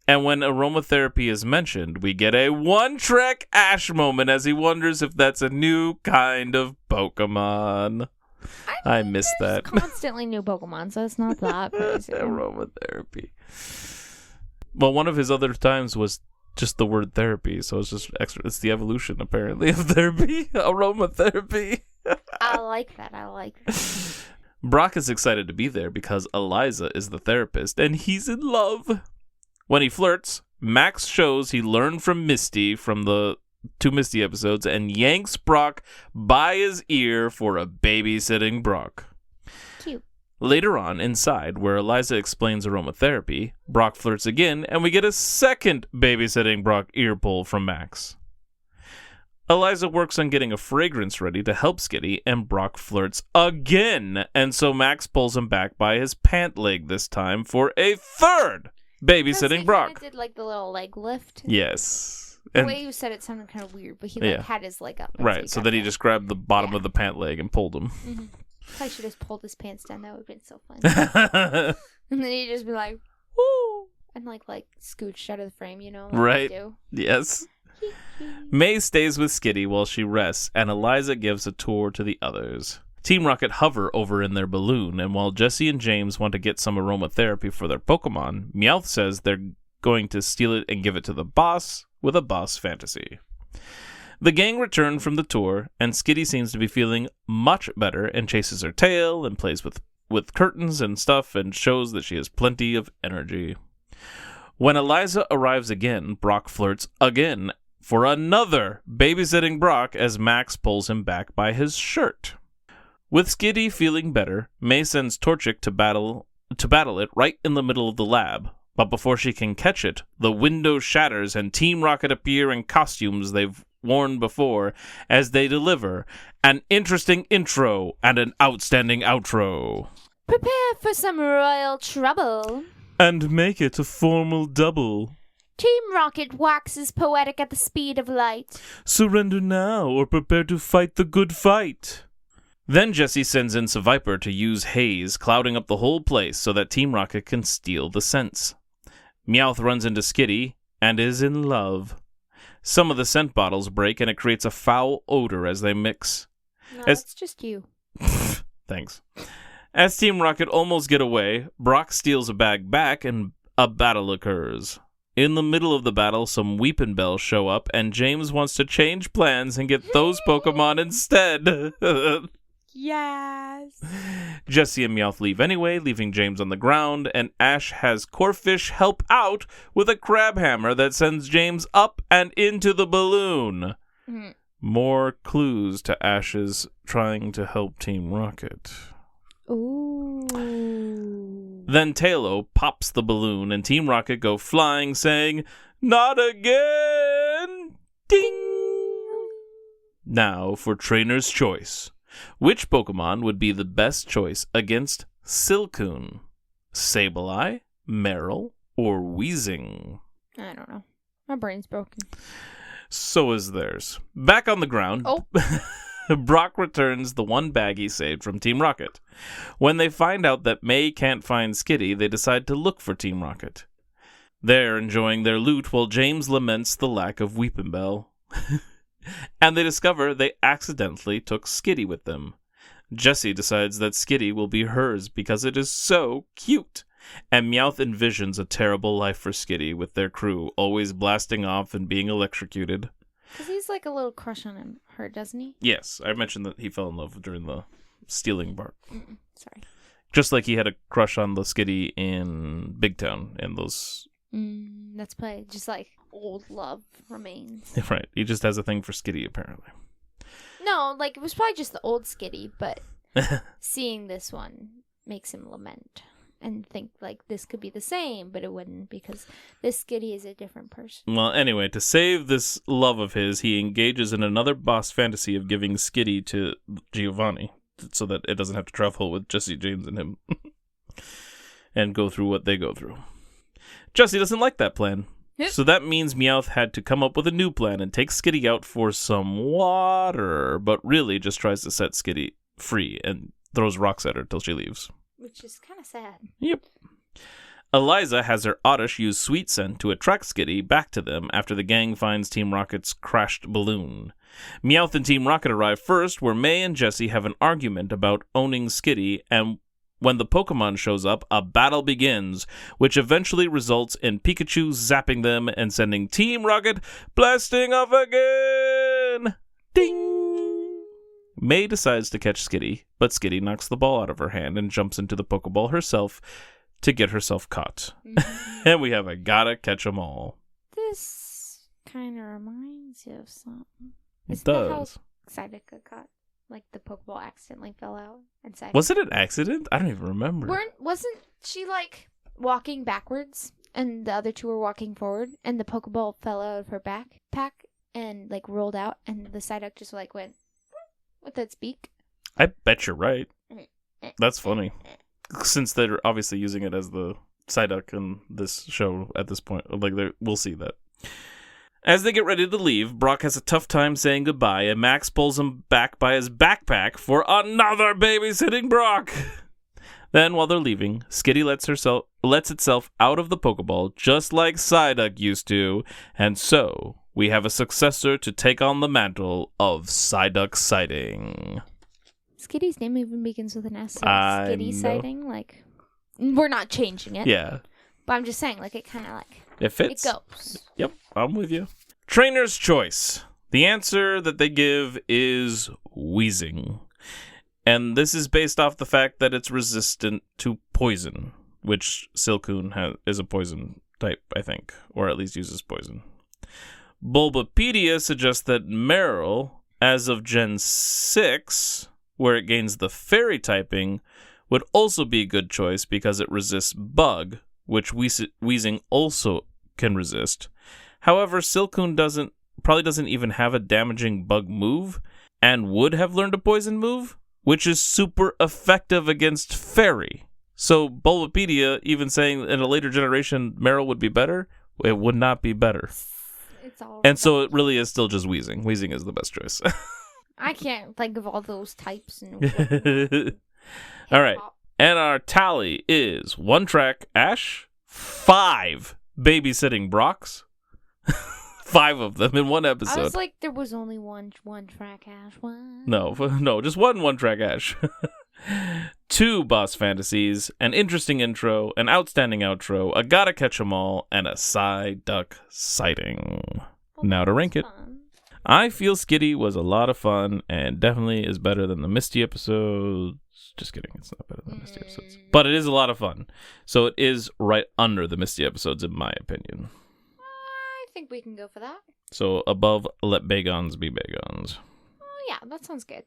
And when aromatherapy is mentioned, we get a one-track Ash moment as he wonders if that's a new kind of Pokemon. I missed that. Constantly new Pokemon, so it's not that crazy. Aromatherapy. Well, one of his other times was just the word therapy, so it's just extra. It's the evolution, apparently, of therapy. Aromatherapy. I like that. Brock is excited to be there because Eliza is the therapist, and he's in love. When he flirts, Max shows he learned from Misty from the 2 Misty episodes and yanks Brock by his ear for a babysitting Brock. Cute. Later on, inside, where Eliza explains aromatherapy, Brock flirts again, and we get a second babysitting Brock ear pull from Max. Eliza works on getting a fragrance ready to help Skitty, and Brock flirts again, and so Max pulls him back by his pant leg this time for a third babysitting Brock. He did like the little leg lift. Yes. The way you said it sounded kind of weird, but he had his leg up. Right, so then he just grabbed the bottom of the pant leg and pulled him. Mm-hmm. I should have just pulled his pants down. That would have been so fun. And then he'd just be like, woo! And like scooched out of the frame, like right. do. Yes. May stays with Skitty while she rests, and Eliza gives a tour to the others. Team Rocket hover over in their balloon, and while Jesse and James want to get some aromatherapy for their Pokemon, Meowth says they're going to steal it and give it to the boss with a boss fantasy. The gang return from the tour, and Skitty seems to be feeling much better and chases her tail and plays with curtains and stuff and shows that she has plenty of energy. When Eliza arrives again, Brock flirts again for another babysitting Brock as Max pulls him back by his shirt. With Skitty feeling better, May sends Torchic to battle it right in the middle of the lab. But before she can catch it, the window shatters and Team Rocket appear in costumes they've worn before as they deliver an interesting intro and an outstanding outro. Prepare for some royal trouble. And make it a formal double. Team Rocket waxes poetic at the speed of light. Surrender now or prepare to fight the good fight. Then Jesse sends in Seviper to use haze, clouding up the whole place so that Team Rocket can steal the scents. Meowth runs into Skitty and is in love. Some of the scent bottles break and it creates a foul odor as they mix. No, that's just you. Thanks. As Team Rocket almost get away, Brock steals a bag back and a battle occurs. In the middle of the battle, some Weepin' Bells show up and James wants to change plans and get those Pokemon instead. Yes. Jesse and Meowth leave anyway, leaving James on the ground, and Ash has Corphish help out with a crab hammer that sends James up and into the balloon. Mm-hmm. More clues to Ash's trying to help Team Rocket. Ooh. Then Tailo pops the balloon, and Team Rocket go flying, saying, "Not again!" Ding! Now for Trainer's Choice. Which Pokemon would be the best choice against Silcoon? Sableye, Marill, or Weezing? I don't know. My brain's broken. So is theirs. Back on the ground, Brock returns the one bag he saved from Team Rocket. When they find out that May can't find Skitty, they decide to look for Team Rocket. They're enjoying their loot while James laments the lack of Weepin' Bell. And they discover they accidentally took Skitty with them. Jessie decides that Skitty will be hers because it is so cute. And Meowth envisions a terrible life for Skitty with their crew, always blasting off and being electrocuted. Because he's like a little crush on her, doesn't he? Yes, I mentioned that he fell in love during the stealing part. Sorry. Just like he had a crush on the Skitty in Big Town and those... that's probably just like old love remains. Right, he just has a thing for Skitty, apparently. No, like it was probably just the old Skitty, but seeing this one makes him lament and think like this could be the same, but it wouldn't because this Skitty is a different person. Well, anyway, to save this love of his, he engages in another boss fantasy of giving Skitty to Giovanni so that it doesn't have to travel with Jesse, James, and him and go through what they go through. Jesse doesn't like that plan. Yep. So that means Meowth had to come up with a new plan and take Skitty out for some water, but really just tries to set Skitty free and throws rocks at her till she leaves. Which is kind of sad. Yep. Eliza has her Oddish use Sweet Scent to attract Skitty back to them after the gang finds Team Rocket's crashed balloon. Meowth and Team Rocket arrive first, where May and Jessie have an argument about owning Skitty, and when the Pokemon shows up, a battle begins, which eventually results in Pikachu zapping them and sending Team Rocket blasting off again! Ding! May decides to catch Skitty, but Skitty knocks the ball out of her hand and jumps into the Pokeball herself to get herself caught. And we have a gotta catch 'em all. This kind of reminds you of something. It does. Psyduck got caught. Like the Pokeball accidentally fell out and Psyduck. Was it an accident? I don't even remember. Wasn't she like walking backwards and the other two were walking forward and the Pokeball fell out of her backpack and like rolled out and the Psyduck just like went with its beak? I bet you're right. That's funny. Since they're obviously using it as the Psyduck in this show at this point. Like, we'll see that. As they get ready to leave, Brock has a tough time saying goodbye, and Max pulls him back by his backpack for another babysitting Brock. Then, while they're leaving, Skitty lets itself out of the Pokeball, just like Psyduck used to, and so we have a successor to take on the mantle of Psyduck sighting. Skitty's name even begins with an S. So Skitty sighting, like, we're not changing it. Yeah. But I'm just saying, like, it kind of like... It fits. It goes. Yep, I'm with you. Trainer's choice. The answer that they give is wheezing. And this is based off the fact that it's resistant to poison, which Silcoon is a poison type, I think, or at least uses poison. Bulbapedia suggests that Marill, as of Gen 6, where it gains the fairy typing, would also be a good choice because it resists bug, which wheezing also can resist. However, Silcoon probably doesn't even have a damaging bug move, and would have learned a poison move, which is super effective against fairy. So Bulbapedia, even saying in a later generation Marill would be better, it would not be better. And so it really is still just wheezing. Wheezing is the best choice. I can't think of all those types. All right. And our tally is 1 track Ash, 5 babysitting Brocks. 5 of them in one episode. I was like, there was only one track Ash. No, just one track Ash. 2 boss fantasies, an interesting intro, an outstanding outro, a gotta catch 'em all, and a Psyduck sighting. Now to rank it. I feel Skitty was a lot of fun and definitely is better than the Misty episodes. Just kidding, it's not better than the Misty episodes. But it is a lot of fun. So it is right under the Misty episodes, in my opinion. I think we can go for that. So above Let Bagons Be Bagons. Oh, yeah, that sounds good.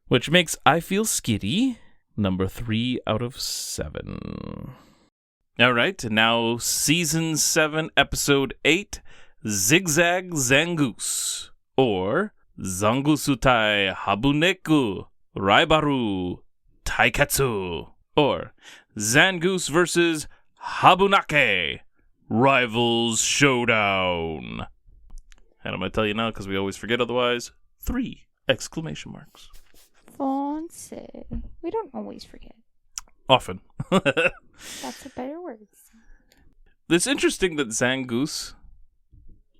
Which makes I Feel Skitty number 3 out of 7. All right, now Season 7, Episode 8, Zigzag Zangoose, or Zangosutai Habuneku Raibaru Taikatsu, or Zangoose versus Habunake Rivals Showdown. And I'm going to tell you now because we always forget otherwise. 3 exclamation marks. Fancy. We don't always forget. Often. That's a better word. It's interesting that Zangoose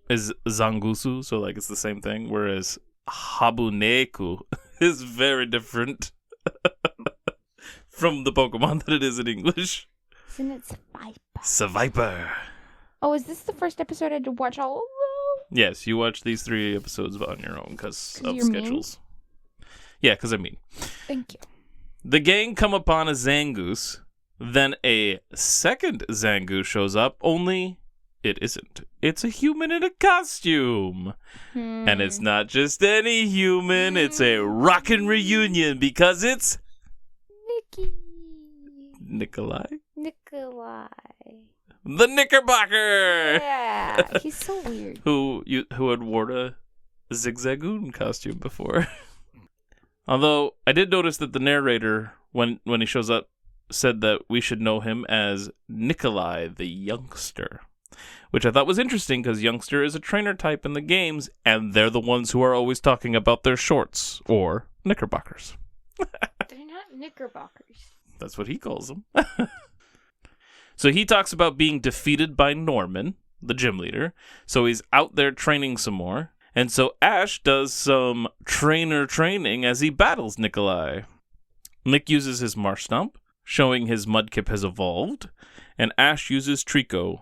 is Zangusu, so like it's the same thing, whereas Habuneku is very different from the Pokemon that it is in English. Isn't it Sapphire? Sapphire. Oh, is this the first episode I had to watch all of them? Yes, you watch these 3 episodes on your own because of you're schedules. Mean? Yeah, because I'm mean. Thank you. The gang come upon a Zangoose, then a second Zangoose shows up, only it isn't. It's a human in a costume. And it's not just any human, it's a rockin' reunion because it's... Nikolai? The Knickerbocker! Yeah, he's so weird. Who had worn a Zigzagoon costume before. Although, I did notice that the narrator, when he shows up, said that we should know him as Nikolai the Youngster. Which I thought was interesting, because Youngster is a trainer type in the games, and they're the ones who are always talking about their shorts, or Knickerbockers. They're not Knickerbockers. That's what he calls them. So he talks about being defeated by Norman, the gym leader. So he's out there training some more. And so Ash does some trainer training as he battles Nikolai. Nick uses his Marsh Stomp, showing his Mudkip has evolved. And Ash uses Trico,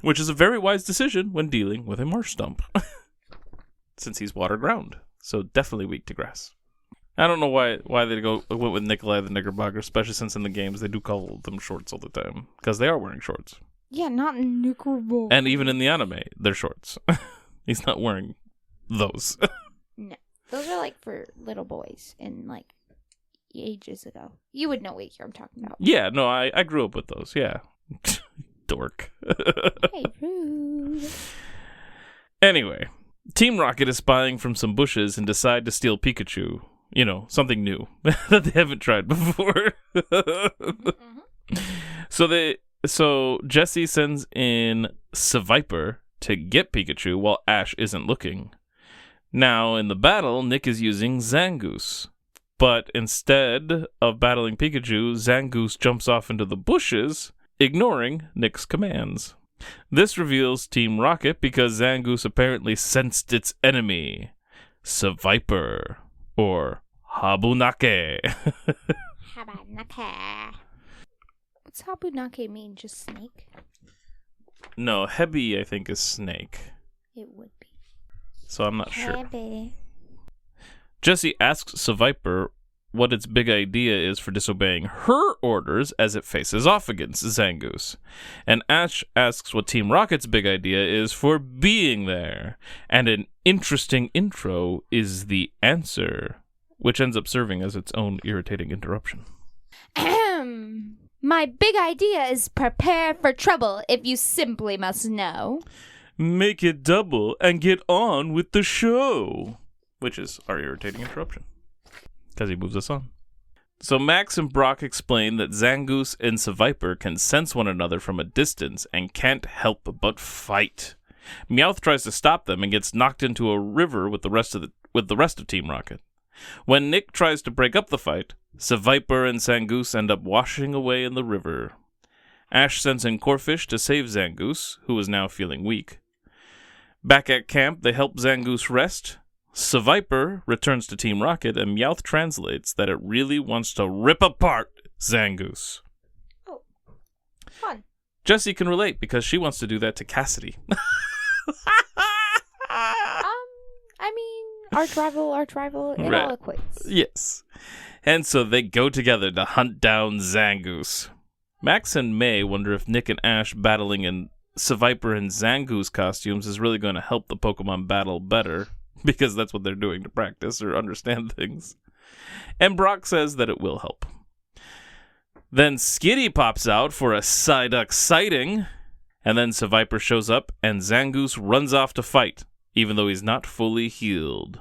which is a very wise decision when dealing with a Marsh Stomp. Since he's water ground. So definitely weak to grass. I don't know why they went with Nikolai the Knickerbocker, especially since in the games they do call them shorts all the time. Because they are wearing shorts. Yeah, not Knickerbocker. And even in the anime, they're shorts. He's not wearing those. No. Those are like for little boys in like ages ago. You would know what year I'm talking about. Yeah, no, I grew up with those, yeah. Dork. Hey, rude. Anyway, Team Rocket is spying from some bushes and decide to steal Pikachu. You know, something new that they haven't tried before. So Jesse sends in Seviper to get Pikachu while Ash isn't looking. Now, in the battle, Nick is using Zangoose. But instead of battling Pikachu, Zangoose jumps off into the bushes, ignoring Nick's commands. This reveals Team Rocket because Zangoose apparently sensed its enemy, Seviper, or Habunake. Habunake. What's Habunake mean? Just snake? No, Hebi, I think, is snake. It would be. So I'm not sure. Hebi. Jesse asks Seviper what its big idea is for disobeying her orders as it faces off against Zangoose. And Ash asks what Team Rocket's big idea is for being there. And an interesting intro is the answer, which ends up serving as its own irritating interruption. My big idea is prepare for trouble if you simply must know. Make it double and get on with the show. Which is our irritating interruption. Because he moves us on. So Max and Brock explain that Zangoose and Seviper can sense one another from a distance and can't help but fight. Meowth tries to stop them and gets knocked into a river with the rest of Team Rocket. When Nick tries to break up the fight, Seviper and Zangoose end up washing away in the river. Ash sends in Corphish to save Zangoose, who is now feeling weak. Back at camp, they help Zangoose rest. Seviper returns to Team Rocket, and Meowth translates that it really wants to rip apart Zangoose. Oh, fun. Jessie can relate because she wants to do that to Cassidy. I mean, arch rival, it right. all equates. Yes. And so they go together to hunt down Zangoose. Max and May wonder if Nick and Ash battling in Seviper and Zangoose costumes is really going to help the Pokemon battle better, because that's what they're doing to practice or understand things. And Brock says that it will help. Then Skitty pops out for a Psyduck sighting, and then Seviper shows up and Zangoose runs off to fight, even though he's not fully healed.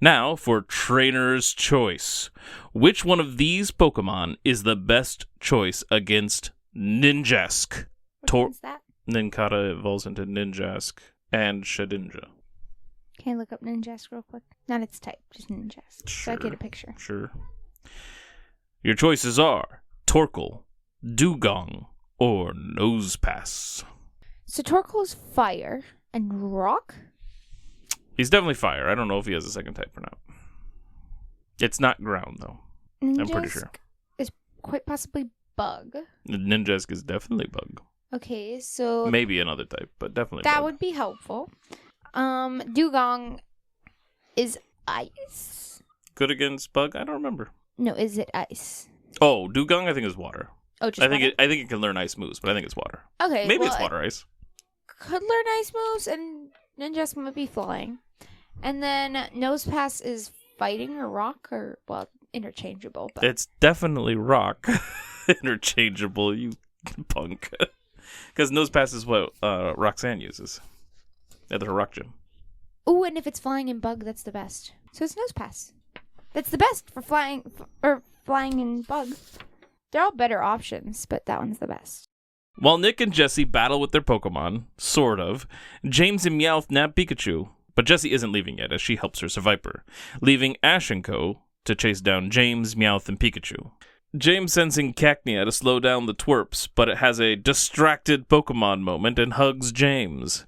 Now for Trainer's Choice. Which one of these Pokemon is the best choice against Ninjask? Which one's that? Nincada evolves into Ninjask and Shedinja. Can I look up Ninjask real quick? Not its type, just Ninjask. Sure. So I get a picture. Sure. Your choices are Torkoal, Dugong, or Nosepass. So Torkoal's fire and rock? He's definitely fire. I don't know if he has a second type or not. It's not ground, though. Ninjask I'm pretty sure. Is quite possibly bug. Ninjask is definitely bug. Okay, so Maybe another type, but definitely that bug. would be helpful. Dugong is ice. Good against bug? I don't remember. No, is it ice? Oh, Dugong I think is water. Oh, just I think water? I think it can learn ice moves, but I think it's water. Okay, Maybe well, it's water ice. Could learn ice moves, and Ninjask might be flying. And then Nosepass is fighting or rock, or, well, interchangeable. But It's definitely rock. Interchangeable, you punk. Because Nosepass is what Roxanne uses at her rock gym. Ooh, and if it's flying and bug, that's the best. So it's Nosepass. That's the best for flying, or flying and bug. They're all better options, but that one's the best. While Nick and Jessie battle with their Pokemon, sort of, James and Meowth nab Pikachu, but Jessie isn't leaving yet as she helps her Seviper, leaving Ash and Co. to chase down James, Meowth, and Pikachu. James sends in Cacnea to slow down the twerps, but it has a distracted Pokemon moment and hugs James.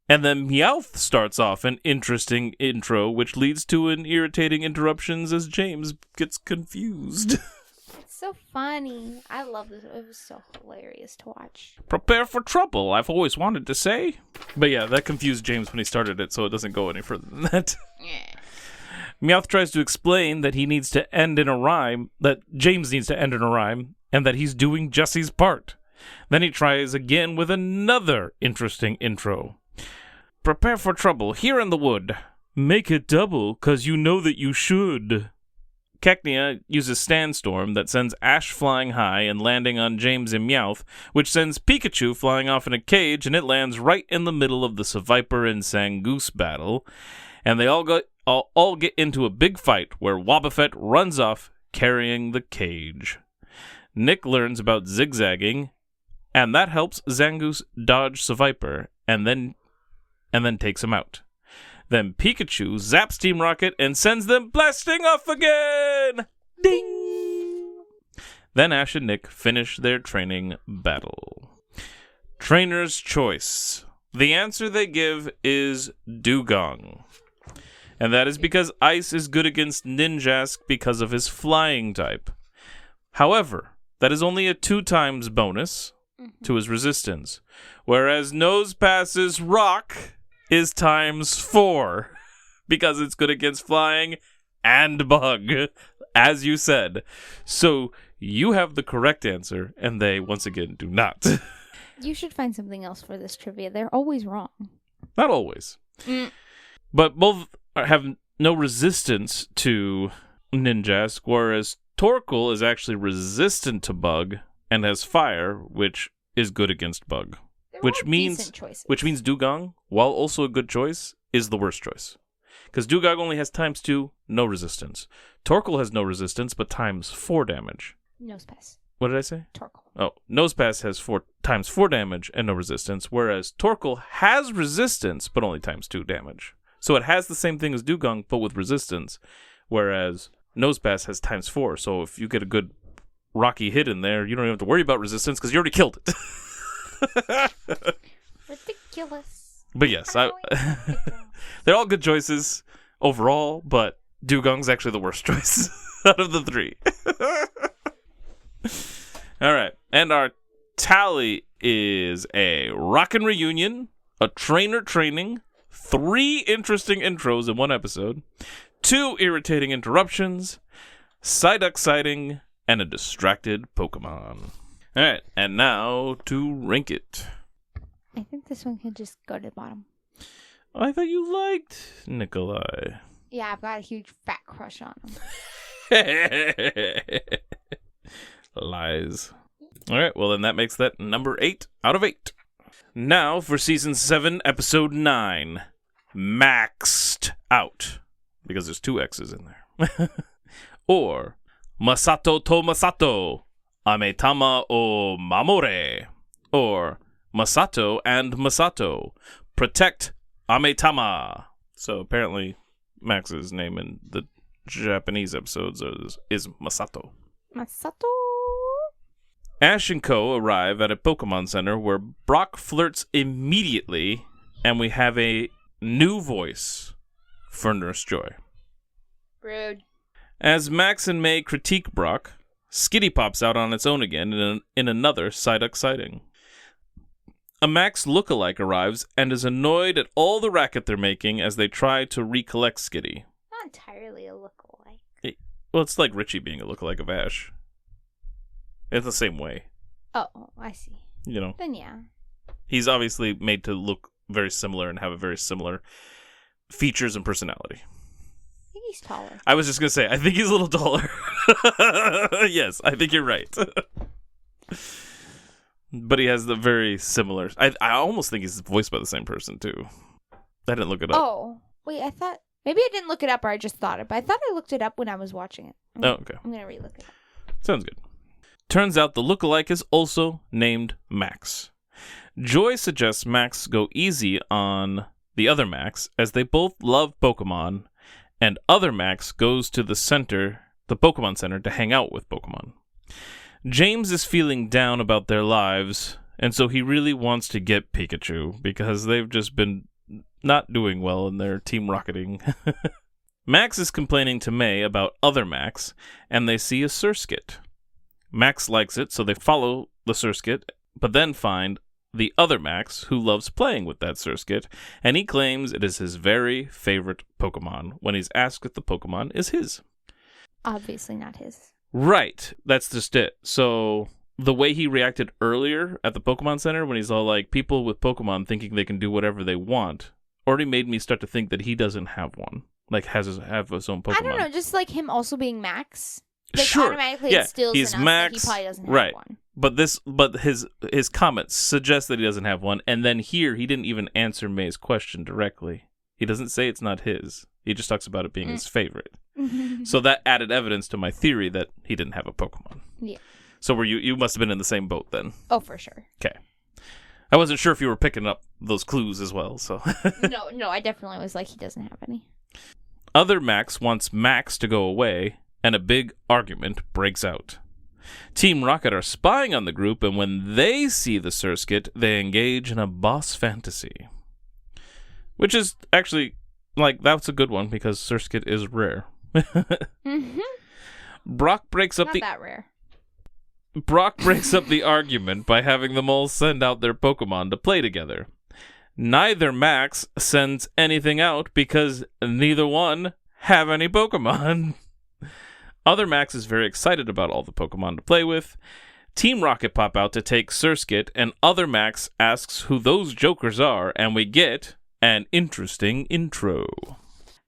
And then Meowth starts off an interesting intro, which leads to an irritating interruptions as James gets confused. It's so funny. I love this. It was so hilarious to watch. Prepare for trouble, I've always wanted to say. But yeah, that confused James when he started it, so it doesn't go any further than that. Yeah. Meowth tries to explain that he needs to end in a rhyme, that James needs to end in a rhyme, and that he's doing Jesse's part. Then he tries again with another interesting intro. Prepare for trouble here in the wood. Make it double, 'cause you know that you should. Cacnea uses Sandstorm that sends Ash flying high and landing on James and Meowth, which sends Pikachu flying off in a cage, and it lands right in the middle of the Seviper and Zangoose battle. And they all get into a big fight where Wobbuffet runs off carrying the cage. Nick learns about zigzagging, and that helps Zangoose dodge Seviper, and then takes him out. Then Pikachu zaps Team Rocket and sends them blasting off again! Ding! Then Ash and Nick finish their training battle. Trainer's choice. The answer they give is Dugong. And that is because Ice is good against Ninjask because of his flying type. However, that is only a 2x bonus to his resistance, whereas Nosepass's Rock is ×4 because it's good against flying and bug, as you said. So you have the correct answer, and they, once again, do not. You should find something else for this trivia. They're always wrong. Not always. But both have no resistance to Ninjask, whereas Torkoal is actually resistant to bug and has fire, which is good against bug. Which means Dugong, while also a good choice, is the worst choice. Because Dugong only has ×2, no resistance. Torkoal has no resistance, but ×4 damage. Nosepass. What did I say? Torkoal. Oh, Nosepass has ×4 damage and no resistance, whereas Torkoal has resistance, but only ×2 damage. So it has the same thing as Dugong, but with resistance, whereas Nosepass has ×4. So if you get a good rocky hit in there, you don't even have to worry about resistance because you already killed it. Ridiculous. But yes, they're all good choices overall, but Dugong's actually the worst choice out of the three. All right, and our tally is a Rockin' Reunion, a Trainer Training, 3 interesting intros in one episode, 2 irritating interruptions, Psyduck sighting, and a distracted Pokemon. All right, and now to rank it. I think this one can just go to the bottom. I thought you liked Nikolai. Yeah, I've got a huge fat crush on him. Lies. All right, well then that makes that number 8 out of 8. Now for Season 7, Episode 9, Maxed Out. Because there's 2 X's in there. Or, Masato to Masato, Ametama o Mamore. Or, Masato and Masato, Protect Ametama. So apparently Max's name in the Japanese episodes is Masato. Masato. Ash and Co. arrive at a Pokemon Center where Brock flirts immediately, and we have a new voice for Nurse Joy. Rude. As Max and May critique Brock, Skitty pops out on its own again in another Psyduck sighting. A Max lookalike arrives and is annoyed at all the racket they're making as they try to recollect Skitty. Not entirely a lookalike. Well, it's like Richie being a lookalike of Ash. It's the same way. Oh, I see. You know. Then yeah. He's obviously made to look very similar and have a very similar features and personality. I think he's taller. I was just going to say, I think he's a little taller. Yes, I think you're right. But he has the very similar... I almost think he's voiced by the same person, too. I didn't look it up. Oh, wait, I thought... Maybe I didn't look it up or I just thought it, but I thought I looked it up when I was watching it. Okay. I'm going to re-look it up. Sounds good. Turns out the lookalike is also named Max. Joy suggests Max go easy on the other Max, as they both love Pokemon, and other Max goes to the Pokemon Center to hang out with Pokemon. James is feeling down about their lives, and so he really wants to get Pikachu because they've just been not doing well in their team rocketing. Max is complaining to May about other Max, and they see a Surskit. Max likes it, so they follow the Surskit, but then find the other Max who loves playing with that Surskit, and he claims it is his very favorite Pokemon when he's asked if the Pokemon is his. Obviously not his. Right. That's just it. So the way he reacted earlier at the Pokemon Center when he's all like, people with Pokemon thinking they can do whatever they want, already made me start to think that he doesn't have one. Like, have his own Pokemon. I don't know, just like him also being Max. Like, sure. automatically instills he's in us Max, that he probably doesn't have right. one. But his comments suggest that he doesn't have one, and then here he didn't even answer May's question directly. He doesn't say it's not his. He just talks about it being his favorite. So that added evidence to my theory that he didn't have a Pokemon. Yeah. So were you must have been in the same boat then. Oh, for sure. Okay. I wasn't sure if you were picking up those clues as well, so. No, I definitely was like, he doesn't have any. Other Max wants Max to go away, and a big argument breaks out. Team Rocket are spying on the group, and when they see the Surskit, they engage in a boss fantasy. Which is actually, like, that's a good one, because Surskit is rare. Brock breaks up Not that rare. Brock breaks up the argument by having them all send out their Pokemon to play together. Neither Max sends anything out because neither one have any Pokemon. Other Max is very excited about all the Pokemon to play with. Team Rocket pop out to take Surskit, and Other Max asks who those jokers are, and we get an interesting intro.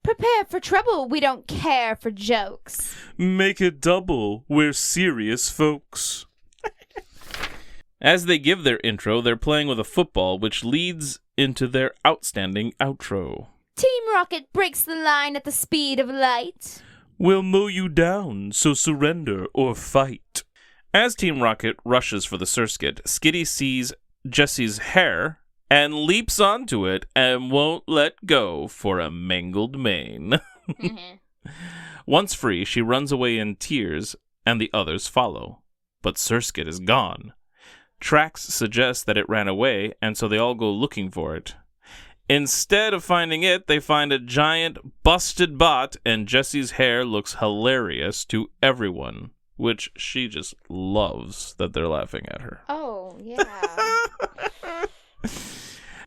Prepare for trouble, we don't care for jokes. Make it double, we're serious folks. As they give their intro, they're playing with a football, which leads into their outstanding outro. Team Rocket breaks the line at the speed of light. We'll mow you down, so surrender or fight. As Team Rocket rushes for the Surskit, Skitty sees Jessie's hair and leaps onto it and won't let go for a mangled mane. Once free, she runs away in tears, and the others follow. But Surskit is gone. Tracks suggest that it ran away, and so they all go looking for it. Instead of finding it, they find a giant busted bot, and Jessie's hair looks hilarious to everyone, which she just loves that they're laughing at her. Oh, yeah.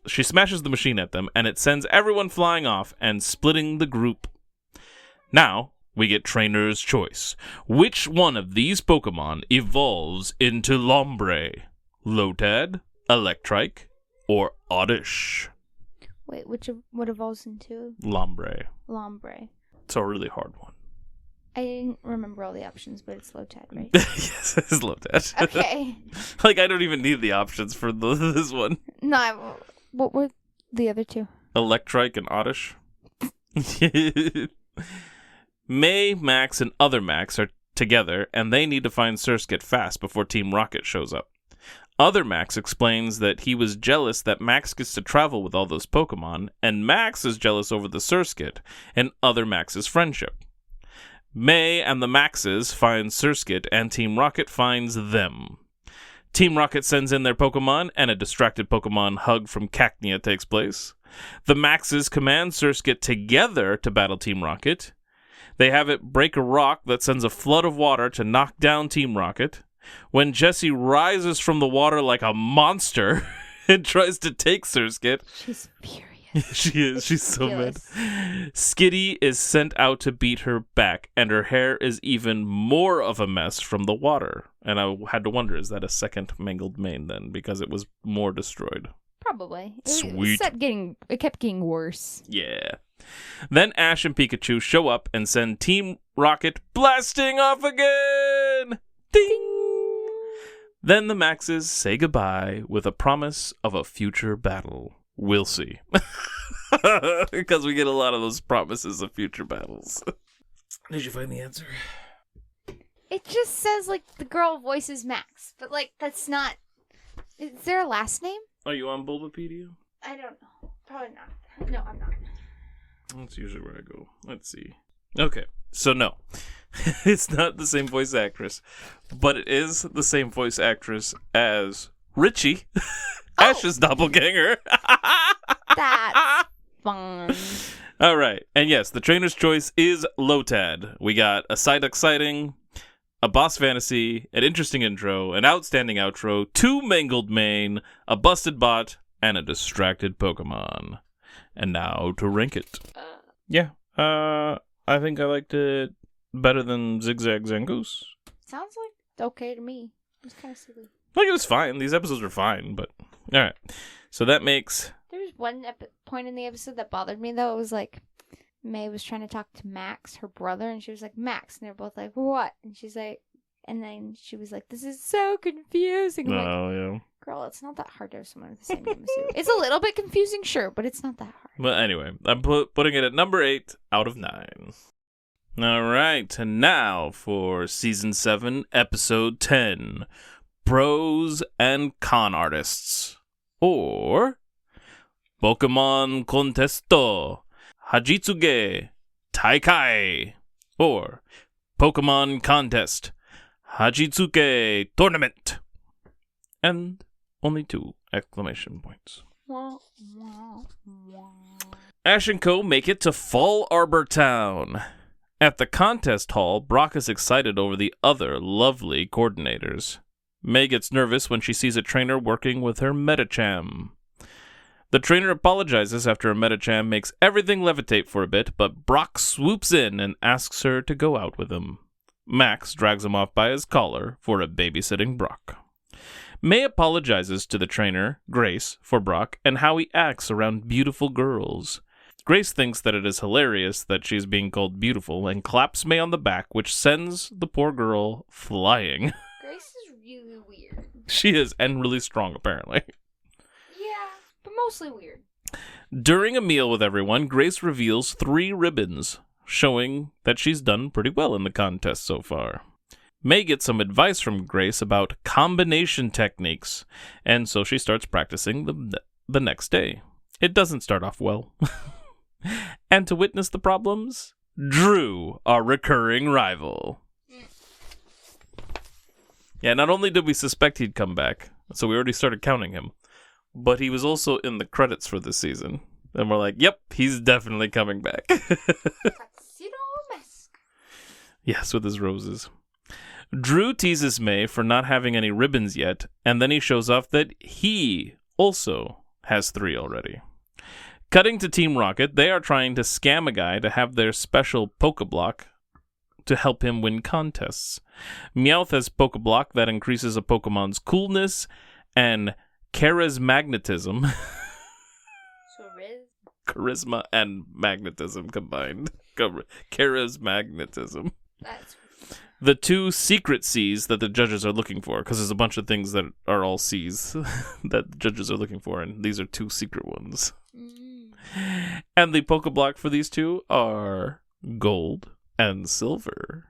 She smashes the machine at them, and it sends everyone flying off and splitting the group. Now, we get Trainer's Choice. Which one of these Pokemon evolves into Lombre? Lotad, Electrike, or Oddish? Wait, what evolves into? Lombre. Lombre. It's a really hard one. I didn't remember all the options, but it's Lotad, right? Yes, it's Lotad. Okay. Like, I don't even need the options for this one. No, what were the other two? Electrike and Oddish. May, Max, and Other Max are together, and they need to find Surskit fast before Team Rocket shows up. Other Max explains that he was jealous that Max gets to travel with all those Pokemon, and Max is jealous over the Surskit and Other Max's friendship. May and the Maxes find Surskit, and Team Rocket finds them. Team Rocket sends in their Pokemon, and a distracted Pokemon hug from Cacnea takes place. The Maxes command Surskit together to battle Team Rocket. They have it break a rock that sends a flood of water to knock down Team Rocket. When Jessie rises from the water like a monster and tries to take Surskit. She's furious. She is. She's so mad. Skitty is sent out to beat her back, and her hair is even more of a mess from the water. And I had to wonder, is that a second mangled mane then? Because it was more destroyed. Probably. Sweet. It kept getting worse. Yeah. Then Ash and Pikachu show up and send Team Rocket blasting off again! Ding! Then the Maxes say goodbye with a promise of a future battle. We'll see. Because we get a lot of those promises of future battles. Did you find the answer? It just says, like, the girl voices Max. But, like, that's not... Is there a last name? Are you on Bulbapedia? I don't know. Probably not. No, I'm not. That's usually where I go. Let's see. Okay, so no. It's not the same voice actress, but it is the same voice actress as Richie, Ash's doppelganger. That's fun. All right. And yes, the trainer's choice is Lotad. We got a Psyduck sighting, a boss fantasy, an interesting intro, an outstanding outro, 2 mangled main, a busted bot, and a distracted Pokemon. And now to rank it. Yeah. I think I liked it better than Zigzag Zangoose. Sounds like okay to me. It was kind of silly. Like, it was fine. These episodes were fine, but... Alright. So that makes... There was one point in the episode that bothered me, though. It was like, May was trying to talk to Max, her brother, and she was like, Max. And they're both like, what? And she's like... And then she was like, this is so confusing. I'm yeah. Girl, it's not that hard to have someone with the same name as you. It's a little bit confusing, sure, but it's not that hard. But anyway, I'm putting it at number 8 out of 9. Alright, and now for Season 7, Episode 10. Pros and Con Artists. Or... Pokemon Contesto. Hajitsuge. Taikai. Or... Pokemon Contest. Hajitsuke Tournament. And only 2 exclamation points. Ash and Co. make it to Fall Arbor Town. At the contest hall, Brock is excited over the other lovely coordinators. May gets nervous when she sees a trainer working with her Metacham. The trainer apologizes after a Metacham makes everything levitate for a bit, but Brock swoops in and asks her to go out with him. Max drags him off by his collar for a babysitting Brock. May apologizes to the trainer, Grace, for Brock and how he acts around beautiful girls. Grace thinks that it is hilarious that she's being called beautiful and claps May on the back, which sends the poor girl flying. Grace is really weird. She is, and really strong, apparently. Yeah, but mostly weird. During a meal with everyone, Grace reveals 3 ribbons, showing that she's done pretty well in the contest so far. May gets some advice from Grace about combination techniques, and so she starts practicing the next day. It doesn't start off well. And to witness the problems, Drew, our recurring rival. Yeah, not only did we suspect he'd come back, so we already started counting him, but he was also in the credits for this season. And we're like, yep, he's definitely coming back. Yes, with his roses. Drew teases May for not having any ribbons yet, and then he shows off that he also has 3 already. Cutting to Team Rocket, they are trying to scam a guy to have their special Pokeblock to help him win contests. Meowth has Pokeblock that increases a Pokemon's coolness and charismagnetism. Charisma and magnetism combined. Charismagnetism. That's the 2 secret C's that the judges are looking for, because there's a bunch of things that are all C's that the judges are looking for, and these are 2 secret ones. And the Pokeblock for these 2 are gold and silver.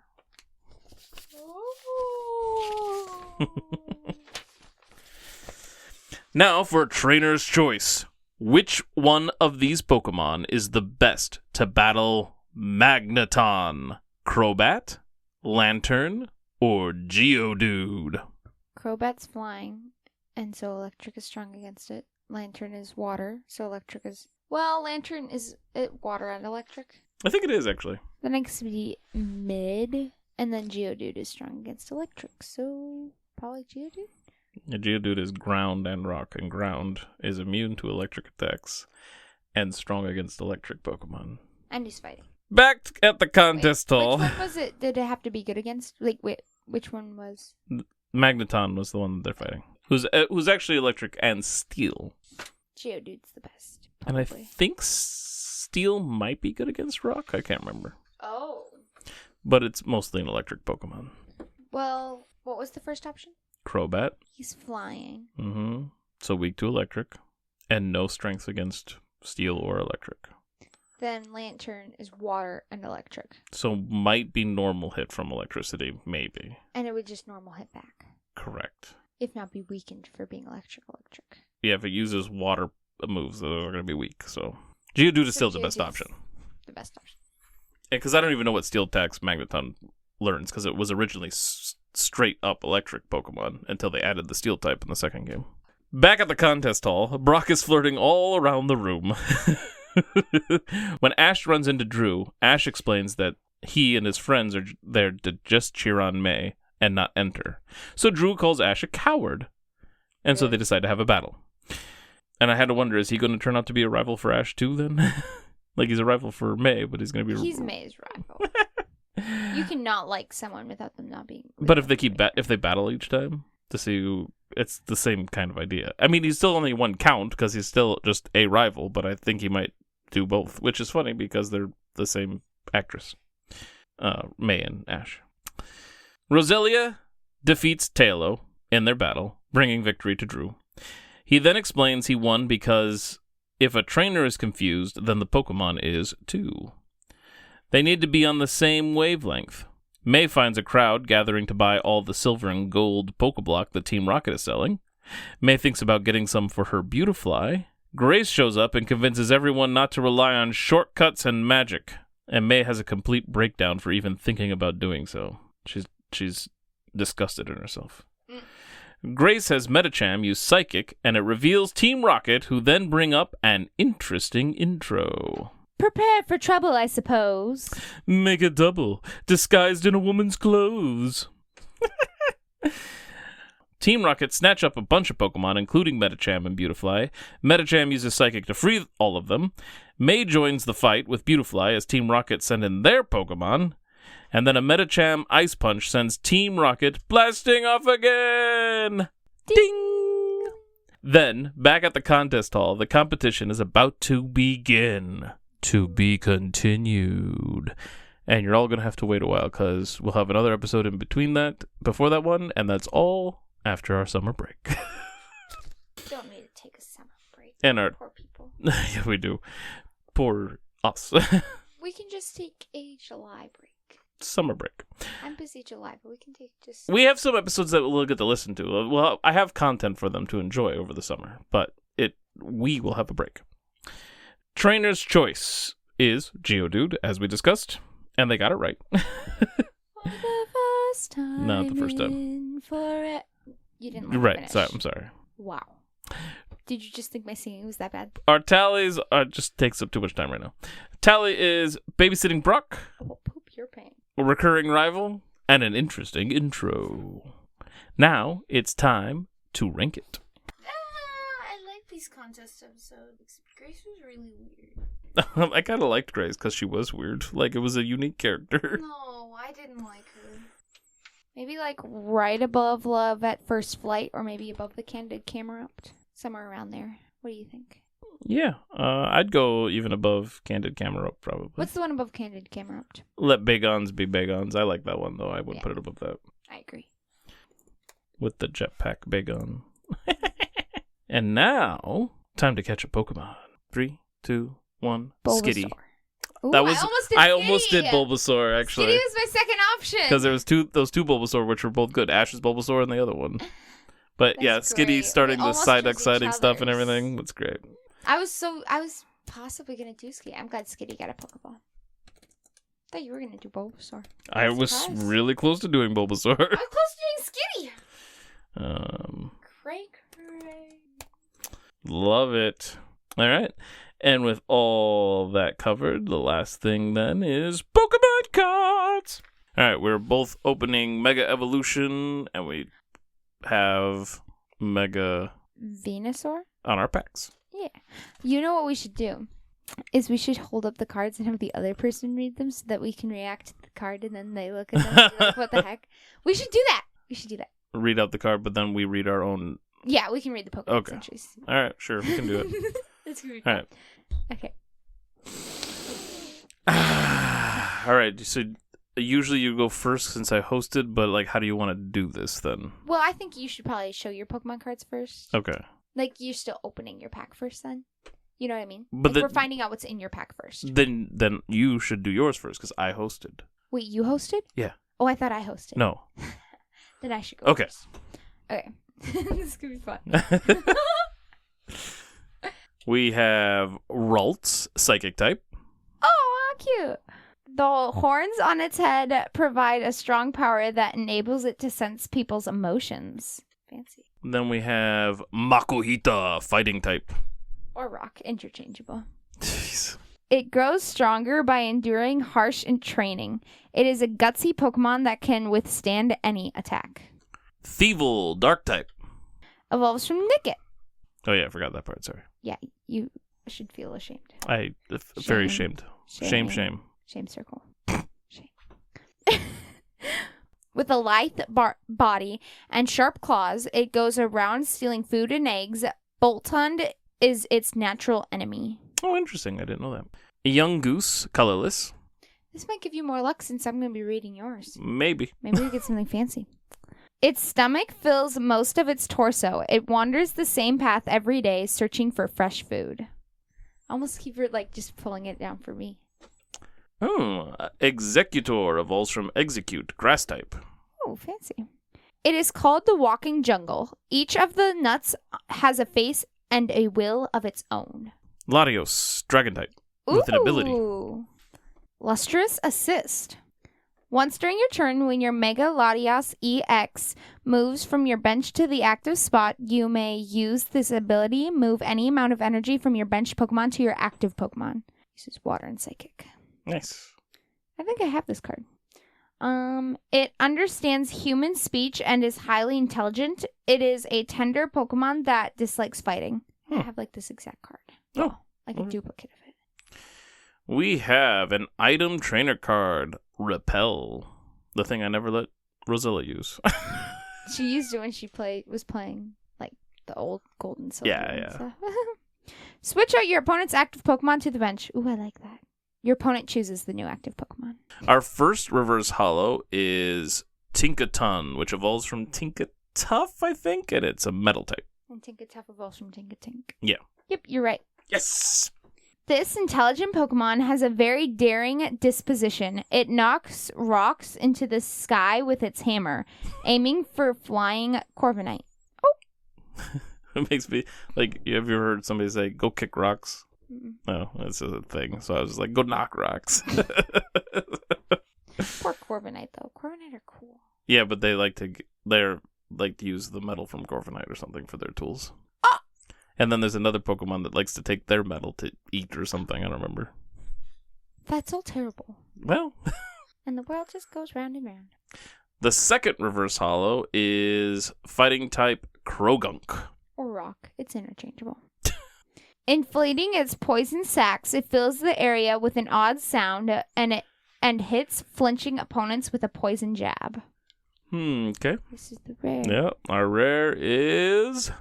Now for Trainer's Choice. Which one of these Pokemon is the best to battle Magneton? Crobat, Lantern, or Geodude? Crobat's flying, and so electric is strong against it. Lantern is water, so electric is... Well, Lantern is water and electric. I think it is, actually. The next would be mid, and then Geodude is strong against electric, so probably Geodude? Yeah, Geodude is ground and rock, and ground is immune to electric attacks and strong against electric Pokemon. And he's fighting. Back at the contest hall. Which one was it? Did it have to be good against? Like, wait, which one was? Magneton was the one that they're fighting. Who's actually electric and steel. Geodude's the best. Probably. And I Probably. think steel might be good against rock. I can't remember. Oh. But it's mostly an electric Pokemon. Well, what was the first option? Crobat. He's flying. Mm-hmm. So weak to electric. And no strength against steel or electric. Then Lantern is water and electric. So might be normal hit from electricity, maybe. And it would just normal hit back. Correct. If not be weakened for being electric. Yeah, if it uses water moves, those are going to be weak. So Geodude is still the best option. The best option. Yeah, because I don't even know what steel attacks Magneton learns, because it was originally straight up electric Pokemon until they added the steel type in the second game. Back at the contest hall, Brock is flirting all around the room. When Ash runs into Drew, Ash explains that he and his friends are there to just cheer on May and not enter. So Drew calls Ash a coward. And so they decide to have a battle. And I had to wonder, is he going to turn out to be a rival for Ash too then? Like he's a rival for May, but he's going to be... He's May's rival. You cannot like someone without them not being... But if they battle each time to see who... It's the same kind of idea. I mean, he's still only one count because he's still just a rival, but I think he might do both, which is funny because they're the same actress. May and Ash. Roselia defeats Tailo in their battle, bringing victory to Drew. He then explains he won because if a trainer is confused, then the Pokemon is too. They need to be on the same wavelength. May finds a crowd gathering to buy all the silver and gold Pokeblock that Team Rocket is selling. May thinks about getting some for her Beautifly. Grace shows up and convinces everyone not to rely on shortcuts and magic. And May has a complete breakdown for even thinking about doing so. She's disgusted in herself. Grace has Medicham use Psychic, and it reveals Team Rocket, who then bring up an interesting intro. Prepare for trouble, I suppose. Make a double, disguised in a woman's clothes. Team Rocket snatch up a bunch of Pokemon, including Medicham and Beautifly. Medicham uses Psychic to free all of them. May joins the fight with Beautifly as Team Rocket send in their Pokemon. And then a Medicham Ice Punch sends Team Rocket blasting off again! Ding! Then, back at the contest hall, the competition is about to begin. To be continued. And you're all going to have to wait a while, because we'll have another episode in between that, before that one, and that's all after our summer break. Don't need to take a summer break. And our poor people. Yeah, we do. Poor us. We can just take a July break. Summer break. I'm busy July, but we can take just... We have some episodes that we'll get to listen to. Well, I have content for them to enjoy over the summer, but we will have a break. Trainer's choice is Geodude, as we discussed, and they got it right. For the first time. Not the first time. You didn't let me Right, finish. sorry, I'm sorry. Wow. Did you just think my singing was that bad? Our tallies just takes up too much time right now. Tally is babysitting Brock, Oh, poop your pants. a recurring rival, and an interesting intro. Now it's time to rank it. I like these contest episodes. Grace was really weird. I kind of liked Grace because she was weird. Like, it was a unique character. No, I didn't like her. Maybe like right above Love at First Flight, or maybe above the Candid Camerupt. Somewhere around there. What do you think? Yeah, I'd go even above Candid Camerupt, probably. What's the one above Candid Camerupt? Let Bagons be Bagons. I like that one, though. I would put it above that. I agree. With the jetpack Bagon. And now, time to catch a Pokemon. 3, 2, 1. Bulbasaur. Skitty. Ooh, That was I almost did Bulbasaur, actually. Skitty was my second option. Because there was those two Bulbasaur, which were both good. Ash's Bulbasaur and the other one. But That's Skitty great. starting We the almost side chose exciting each stuff and other's. everything. That's great. I was possibly gonna do Skitty. I'm glad Skitty got a Pokeball. I thought you were gonna do Bulbasaur. I was surprised. really close to doing Bulbasaur. I'm close to doing um, Skitty. Cray. Love it. All right. And with all that covered, the last thing then is Pokemon cards. All right, we're both opening Mega Evolution, and we have Mega Venusaur? on our packs. Yeah. You know what we should do? Is we should hold up the cards and have the other person read them so that we can react to the card and then they look at them and be like, what the heck? We should do that. Read out the card, but then we read our own. Yeah, we can read the Pokemon Okay. entries. All right, sure, we can do it. That's gonna be All fun. right. Okay. All right, so usually you go first since I hosted, but like, how do you want to do this then? Well, I think you should probably show your Pokemon cards first. Okay. Like, you're still opening your pack first then. You know what I mean? But like, we're finding out what's in your pack first. Then you should do yours first because I hosted. Wait, you hosted? Yeah. Oh, I thought I hosted. No. Then I should go Okay. first. Okay. This could be fun. We have Ralts, Psychic type. Oh, how cute. The horns on its head provide a strong power that enables it to sense people's emotions. Fancy. Then we have Makuhita, fighting type. Or rock, interchangeable. Jeez. It grows stronger by enduring harsh training. It is a gutsy Pokemon that can withstand any attack. Thievul, dark type. Evolves from Nickit. Oh yeah, I forgot that part, sorry. Yeah, you should feel ashamed. Very ashamed. Shame. Shame circle. Shame. With a lithe body and sharp claws, it goes around stealing food and eggs. Boltund is its natural enemy. Oh, interesting. I didn't know that. A young goose, colorless. This might give you more luck since I'm going to be reading yours. Maybe. Maybe we get something fancy. Its stomach fills most of its torso. It wanders the same path every day, searching for fresh food. Almost keep it just pulling it down for me. Oh, Executor evolves from Execute, grass type. Oh, fancy. It is called the Walking Jungle. Each of the nuts has a face and a will of its own. Latios, dragon type, with an ability. Lustrous Assist. Once during your turn, when your Mega Latios EX moves from your bench to the active spot, you may use this ability, move any amount of energy from your bench Pokemon to your active Pokemon. Uses Water and Psychic. Nice. I think I have this card. It understands human speech and is highly intelligent. It is a tender Pokemon that dislikes fighting. I have this exact card. Oh. Like a duplicate of it. We have an item trainer card, Repel. The thing I never let Rosella use. She used it when she was playing the old Gold and Silver. Yeah. Stuff. Switch out your opponent's active Pokemon to the bench. Ooh, I like that. Your opponent chooses the new active Pokemon. Our first reverse holo is Tinkaton, which evolves from Tinkatuff, I think, and it's a metal type. And Tinkatuff evolves from Tinkatink. Yeah. Yep, you're right. Yes! This intelligent Pokemon has a very daring disposition. It knocks rocks into the sky with its hammer, aiming for flying Corviknight. Oh! It makes me, have you ever heard somebody say, go kick rocks? Mm-mm. No, that's a thing. So I was like, go knock rocks. Poor Corviknight, though. Corviknight are cool. Yeah, but they like to use the metal from Corviknight or something for their tools. Ah! And then there's another Pokemon that likes to take their metal to eat or something. I don't remember. That's all terrible. Well. And the world just goes round and round. The second reverse holo is fighting type Krogunk. Or rock. It's interchangeable. Inflating its poison sacs, it fills the area with an odd sound and hits flinching opponents with a poison jab. Okay. This is the rare. Yeah, our rare is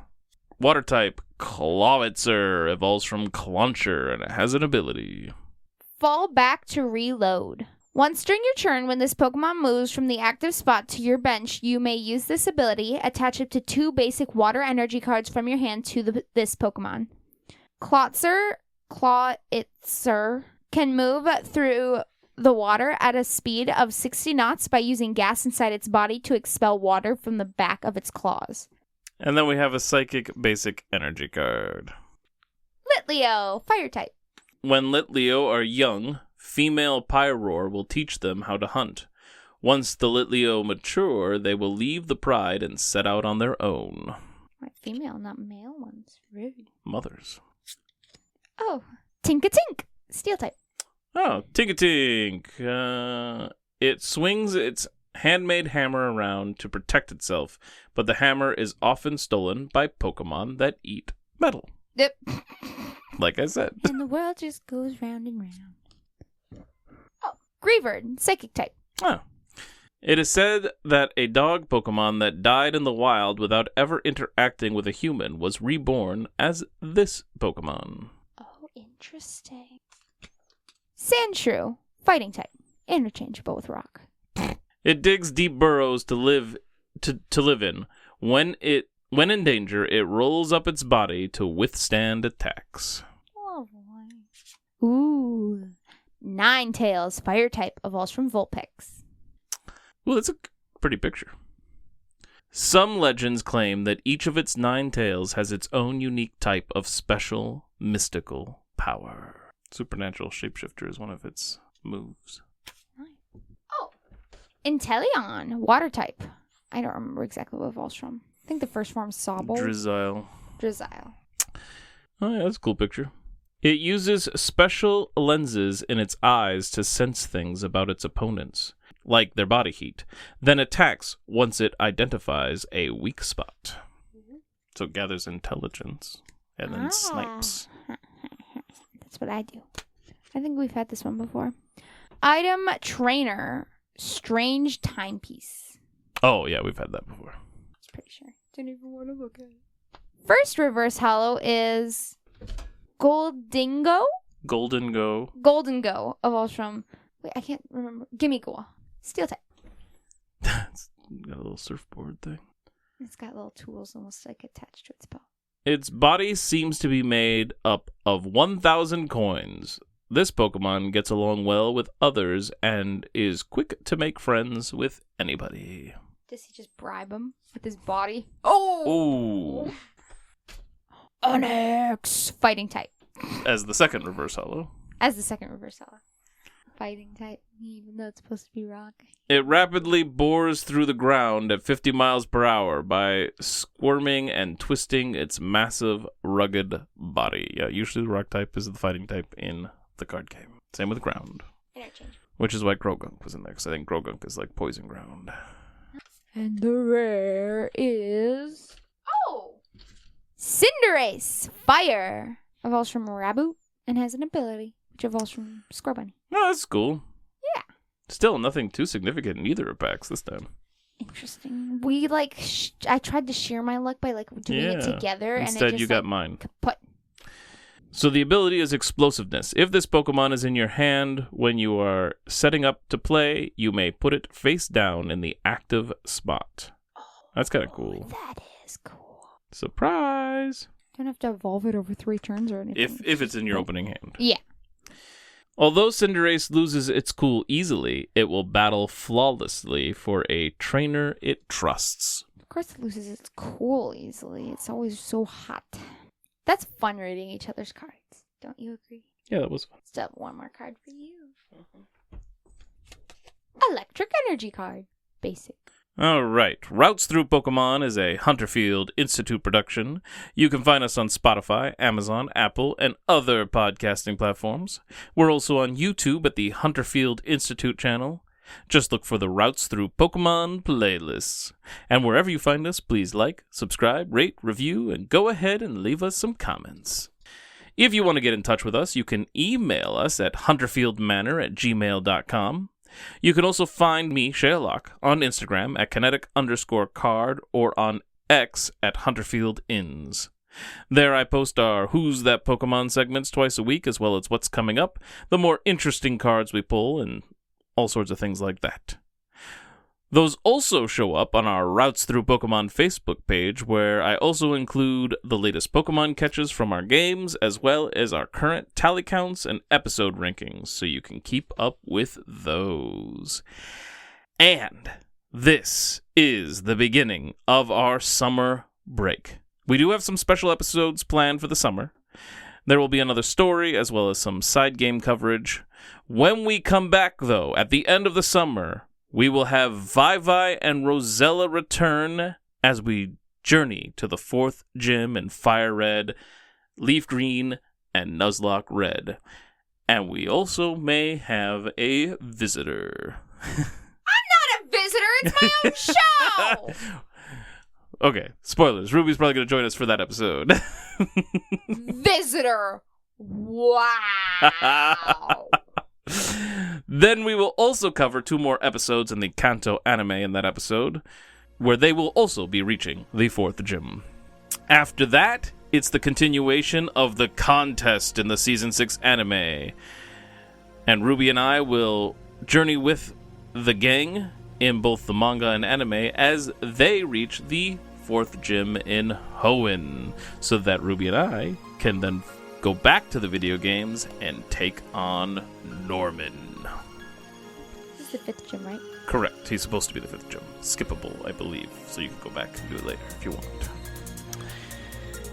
water type Clawitzer, evolves from Clauncher, and it has an ability. Fall back to reload. Once during your turn, when this Pokemon moves from the active spot to your bench, you may use this ability, attach it to 2 basic water energy cards from your hand to this Pokemon. Clawitzer can move through the water at a speed of 60 knots by using gas inside its body to expel water from the back of its claws. And then we have a psychic basic energy card. Litleo, fire type. When Litleo are young, female Pyroar will teach them how to hunt. Once the Litleo mature, they will leave the pride and set out on their own. Right, female, not male ones. Rude. Mothers. Oh, Tinkatink, steel type. Oh, Tinkatink. It swings its handmade hammer around to protect itself, but the hammer is often stolen by Pokemon that eat metal. Yep. Like I said. And the world just goes round and round. Oh, Greavard, psychic type. Oh. It is said that a dog Pokemon that died in the wild without ever interacting with a human was reborn as this Pokemon. Oh, interesting. Sandshrew, fighting type. Interchangeable with rock. It digs deep burrows to live in. When in danger, it rolls up its body to withstand attacks. Oh boy. Ooh. Ninetales, fire type, evolves from Vulpix. Well, that's a pretty picture. Some legends claim that each of its 9 tails has its own unique type of special mystical power. Supernatural Shapeshifter is one of its moves. Inteleon, water type. I don't remember exactly what it evolves from. I think the first form's Sobble. Drizzile. Oh, yeah, that's a cool picture. It uses special lenses in its eyes to sense things about its opponents, like their body heat, then attacks once it identifies a weak spot. So it gathers intelligence and then snipes. That's what I do. I think we've had this one before. Item Trainer, Strange Timepiece. Oh, yeah, we've had that before. I'm pretty sure. Didn't even want to look at it. First reverse holo is Goldingo? Golden Go. Evolves from... Wait, I can't remember. Gimmighoul. Steel type. It's got a little surfboard thing. It's got little tools almost like attached to its belt. Its body seems to be made up of 1,000 coins. This Pokemon gets along well with others and is quick to make friends with anybody. Does he just bribe him with his body? Oh! Ooh. Onyx! Fighting type. As the second reverse holo. Fighting type, even though it's supposed to be rock. It rapidly bores through the ground at 50 miles per hour by squirming and twisting its massive, rugged body. Yeah, usually the rock type is the fighting type in the card game. Same with ground. Interchange. Which is why Grogunk was in there, because I think Grogunk is like poison ground. And the rare is... Oh! Cinderace! Fire! Evolves from Raboot and has an ability, which evolves from Scorbunny. Oh, that's cool. Yeah. Still nothing too significant in either of packs this time. Interesting. We, I tried to share my luck by, doing it together. Instead, and it just, you got mine. Kaput. So the ability is Explosiveness. If this Pokemon is in your hand when you are setting up to play, you may put it face down in the active spot. That's kind of cool. That is cool. Surprise! Don't have to evolve it over 3 turns or anything. If it's in your opening hand. Yeah. Although Cinderace loses its cool easily, it will battle flawlessly for a trainer it trusts. Of course it loses its cool easily. It's always so hot. That's fun reading each other's cards. Don't you agree? Yeah, that was fun. Still have one more card for you. Electric Energy card. Basic. All right. Routes Through Pokemon is a Hunterfield Institute production. You can find us on Spotify, Amazon, Apple, and other podcasting platforms. We're also on YouTube at the Hunterfield Institute channel. Just look for the Routes Through Pokemon playlists. And wherever you find us, please like, subscribe, rate, review, and go ahead and leave us some comments. If you want to get in touch with us, you can email us at hunterfieldmanor@gmail.com. You can also find me, Sherlock, on Instagram at kinetic_card or on X at HunterfieldIns. There I post our Who's That Pokemon segments twice a week, as well as what's coming up, the more interesting cards we pull, and all sorts of things like that. Those also show up on our Routes Through Pokemon Facebook page, where I also include the latest Pokemon catches from our games, as well as our current tally counts and episode rankings, so you can keep up with those. And this is the beginning of our summer break. We do have some special episodes planned for the summer. There will be another story, as well as some side game coverage. When we come back, though, at the end of the summer, we will have Vivi and Rosella return as we journey to the 4th gym in Fire Red, Leaf Green, and Nuzlocke Red. And we also may have a visitor. I'm not a visitor! It's my own show! Okay, spoilers. Ruby's probably going to join us for that episode. Visitor! Wow! Then we will also cover 2 more episodes in the Kanto anime in that episode, where they will also be reaching the 4th gym. After that, it's the continuation of the contest in the Season 6 anime. And Ruby and I will journey with the gang in both the manga and anime as they reach the 4th gym in Hoenn, so that Ruby and I can then go back to the video games and take on Norman. This is the 5th gym, right? Correct. He's supposed to be the 5th gym. Skippable, I believe, so you can go back and do it later if you want.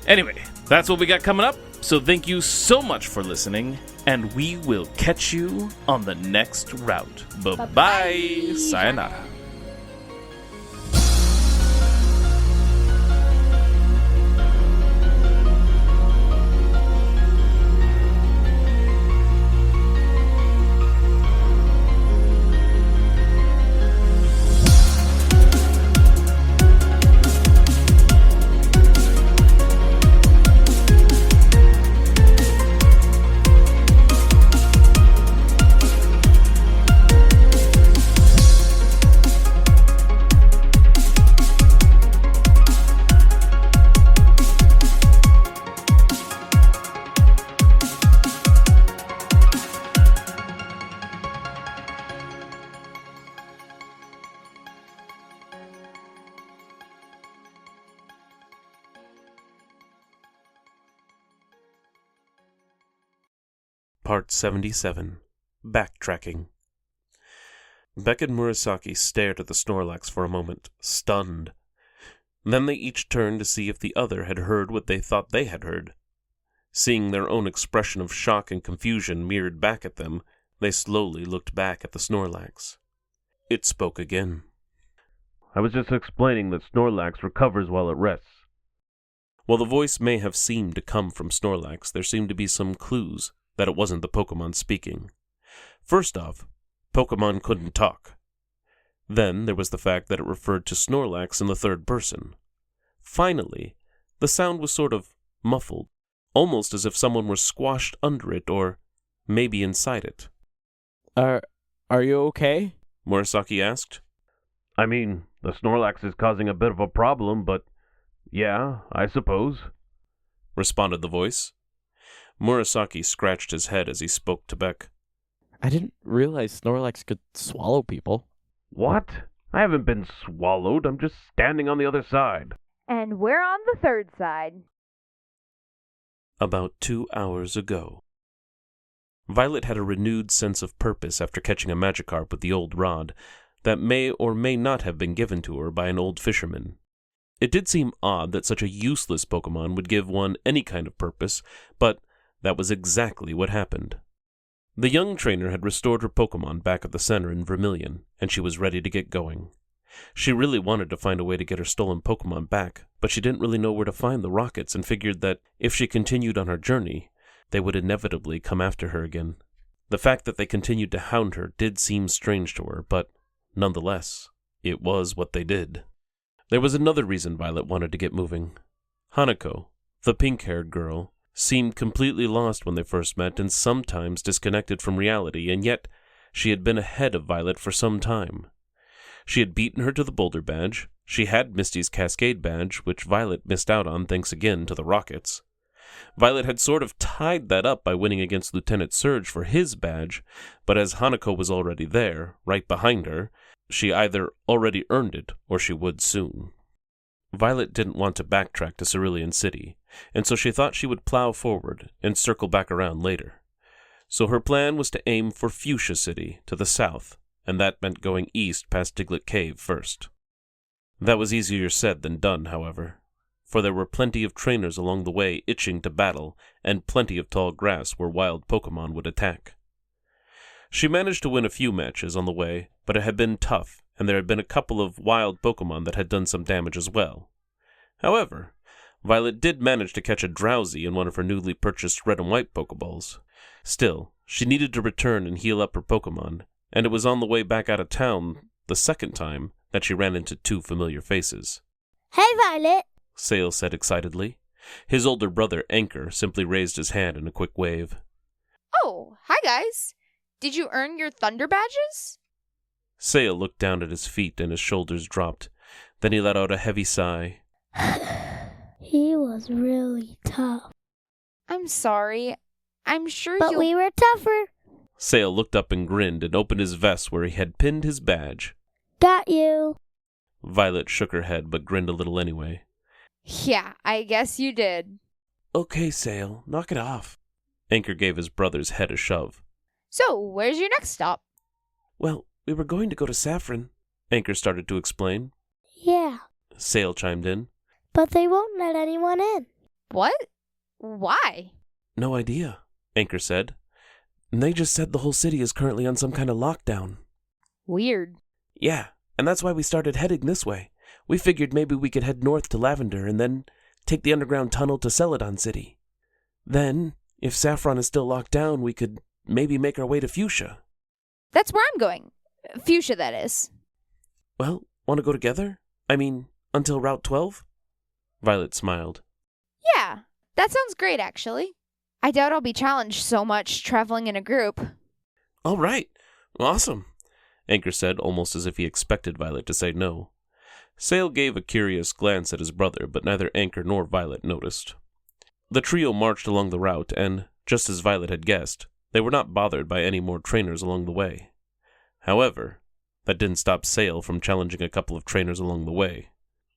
Anyway, that's what we got coming up. So thank you so much for listening, and we will catch you on the next route. Bye-bye. Sayonara. Part 77. Backtracking. Beck and Murasaki stared at the Snorlax for a moment, stunned. Then they each turned to see if the other had heard what they thought they had heard. Seeing their own expression of shock and confusion mirrored back at them, they slowly looked back at the Snorlax. It spoke again. I was just explaining that Snorlax recovers while it rests. While the voice may have seemed to come from Snorlax, there seemed to be some clues that it wasn't the Pokemon speaking. First off, Pokemon couldn't talk. Then there was the fact that it referred to Snorlax in the third person. Finally, the sound was sort of muffled, almost as if someone were squashed under it or maybe inside it. Are you okay? Murasaki asked. I mean, the Snorlax is causing a bit of a problem, but yeah, I suppose, responded the voice. Murasaki scratched his head as he spoke to Beck. I didn't realize Snorlax could swallow people. What? I haven't been swallowed. I'm just standing on the other side. And we're on the third side. About 2 hours ago. Violet had a renewed sense of purpose after catching a Magikarp with the old rod that may or may not have been given to her by an old fisherman. It did seem odd that such a useless Pokemon would give one any kind of purpose, but that was exactly what happened. The young trainer had restored her Pokemon back at the center in Vermilion, and she was ready to get going. She really wanted to find a way to get her stolen Pokemon back, but she didn't really know where to find the rockets and figured that if she continued on her journey, they would inevitably come after her again. The fact that they continued to hound her did seem strange to her, but nonetheless, it was what they did. There was another reason Violet wanted to get moving. Hanako, the pink-haired girl, seemed completely lost when they first met and sometimes disconnected from reality, and yet she had been ahead of Violet for some time. She had beaten her to the Boulder Badge, she had Misty's Cascade Badge, which Violet missed out on thanks again to the Rockets. Violet had sort of tied that up by winning against Lieutenant Surge for his badge, but as Hanako was already there, right behind her, she either already earned it or she would soon. Violet didn't want to backtrack to Cerulean City, and so she thought she would plow forward and circle back around later. So her plan was to aim for Fuchsia City to the south, and that meant going east past Diglett Cave first. That was easier said than done, however, for there were plenty of trainers along the way itching to battle, and plenty of tall grass where wild Pokemon would attack. She managed to win a few matches on the way, but it had been tough, and there had been a couple of wild Pokemon that had done some damage as well. However, Violet did manage to catch a Drowsy in one of her newly purchased red and white Pokeballs. Still, she needed to return and heal up her Pokemon, and it was on the way back out of town the second time that she ran into two familiar faces. Hey, Violet! Sale said excitedly. His older brother, Anchor, simply raised his hand in a quick wave. Oh, hi guys. Did you earn your Thunder Badges? Sale looked down at his feet and his shoulders dropped. Then he let out a heavy sigh. He was really tough. I'm sorry. I'm sure But we were tougher. Sale looked up and grinned and opened his vest where he had pinned his badge. Got you. Violet shook her head but grinned a little anyway. Yeah, I guess you did. Okay, Sale, knock it off. Anchor gave his brother's head a shove. So, where's your next stop? Well, we were going to go to Saffron, Anchor started to explain. Yeah. Sale chimed in. But they won't let anyone in. What? Why? No idea, Anchor said. And they just said the whole city is currently on some kind of lockdown. Weird. Yeah, and that's why we started heading this way. We figured maybe we could head north to Lavender and then take the underground tunnel to Celadon City. Then, if Saffron is still locked down, we could maybe make our way to Fuchsia. That's where I'm going. Fuchsia, that is. Well, want to go together? I mean, until Route 12? Violet smiled. Yeah, that sounds great, actually. I doubt I'll be challenged so much traveling in a group. All right. Awesome, Anchor said, almost as if he expected Violet to say no. Sail gave a curious glance at his brother, but neither Anchor nor Violet noticed. The trio marched along the route, and, just as Violet had guessed, they were not bothered by any more trainers along the way. However, that didn't stop Sail from challenging a couple of trainers along the way.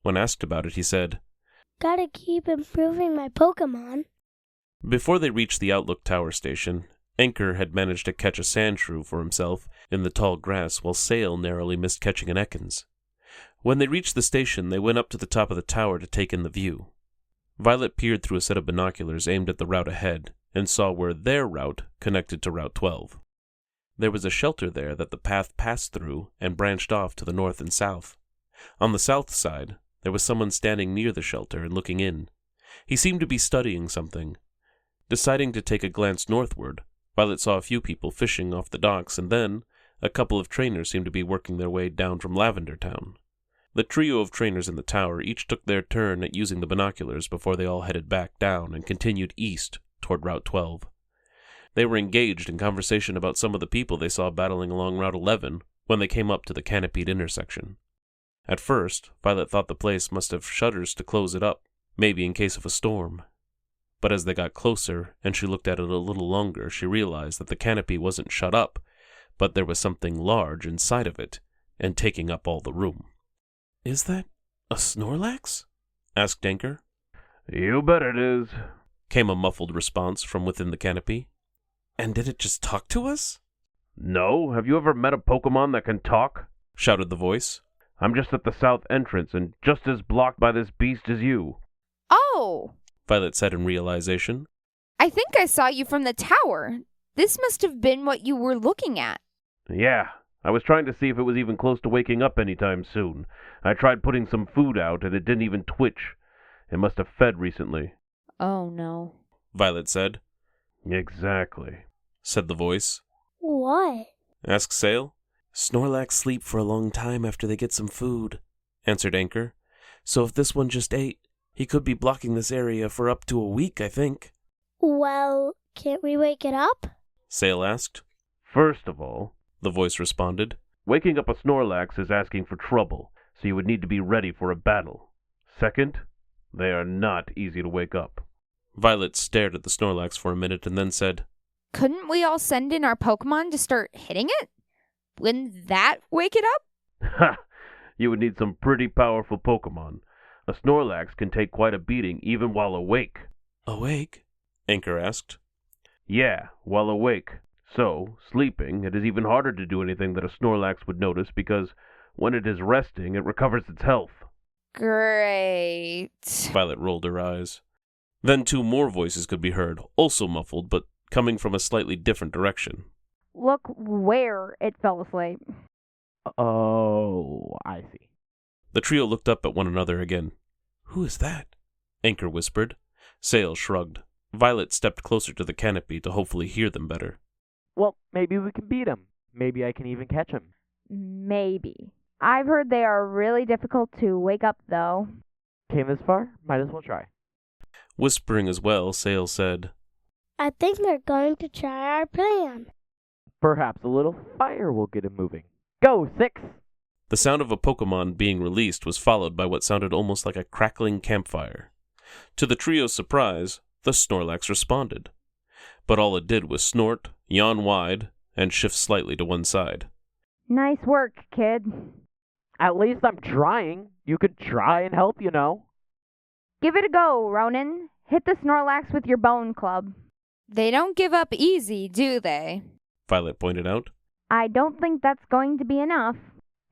When asked about it, he said, Gotta keep improving my Pokemon. Before they reached the Outlook Tower station, Anchor had managed to catch a Sandshrew for himself in the tall grass, while Sail narrowly missed catching an Ekans. When they reached the station, they went up to the top of the tower to take in the view. Violet peered through a set of binoculars aimed at the route ahead, and saw where their route connected to Route 12. There was a shelter there that the path passed through and branched off to the north and south. On the south side, there was someone standing near the shelter and looking in. He seemed to be studying something. Deciding to take a glance northward, Violet saw a few people fishing off the docks, and then a couple of trainers seemed to be working their way down from Lavender Town. The trio of trainers in the tower each took their turn at using the binoculars before they all headed back down and continued east toward Route 12. They were engaged in conversation about some of the people they saw battling along Route 11 when they came up to the canopied intersection. At first, Violet thought the place must have shutters to close it up, maybe in case of a storm. But as they got closer and she looked at it a little longer, she realized that the canopy wasn't shut up, but there was something large inside of it and taking up all the room. Is that a Snorlax? Asked Anchor. You bet it is, Came a muffled response from within the canopy. And did it just talk to us? No, have you ever met a Pokemon that can talk? Shouted the voice. I'm just at the south entrance and just as blocked by this beast as you. Oh! Violet said in realization. I think I saw you from the tower. This must have been what you were looking at. Yeah, I was trying to see if it was even close to waking up anytime soon. I tried putting some food out and it didn't even twitch. It must have fed recently. Oh, no. Violet said. Exactly, Said the voice. What? Asked Sail. Snorlax sleep for a long time after they get some food, answered Anchor. So if this one just ate, he could be blocking this area for up to a week, I think. Well, can't we wake it up? Sail asked. First of all, The voice responded. waking up a Snorlax is asking for trouble, so you would need to be ready for a battle. Second, they are not easy to wake up. Violet stared at the Snorlax for a minute and then said, Couldn't we all send in our Pokemon to start hitting it? Wouldn't that wake it up? Ha! You would need some pretty powerful Pokemon. A Snorlax can take quite a beating even while awake. Awake? Anchor asked. Yeah, while awake. So, sleeping, it is even harder to do anything that a Snorlax would notice because when it is resting, it recovers its health. Great. Violet rolled her eyes. Then two more voices could be heard, also muffled, but coming from a slightly different direction. Look where it fell asleep. Oh, I see. The trio looked up at one another again. Who is that? Anchor whispered. Sail shrugged. Violet stepped closer to the canopy to hopefully hear them better. Well, maybe we can beat him. Maybe I can even catch him. Maybe. I've heard they are really difficult to wake up, though. Came this far? Might as well try. Whispering as well, Sail said, I think they're going to try our plan. Perhaps a little fire will get him moving. Go, 6! The sound of a Pokemon being released was followed by what sounded almost like a crackling campfire. To the trio's surprise, the Snorlax responded. But all it did was snort, yawn wide, and shift slightly to one side. Nice work, kid. At least I'm trying. You could try and help, you know. Give it a go, Ronan. Hit the Snorlax with your bone club. They don't give up easy, do they? Violet pointed out. I don't think that's going to be enough.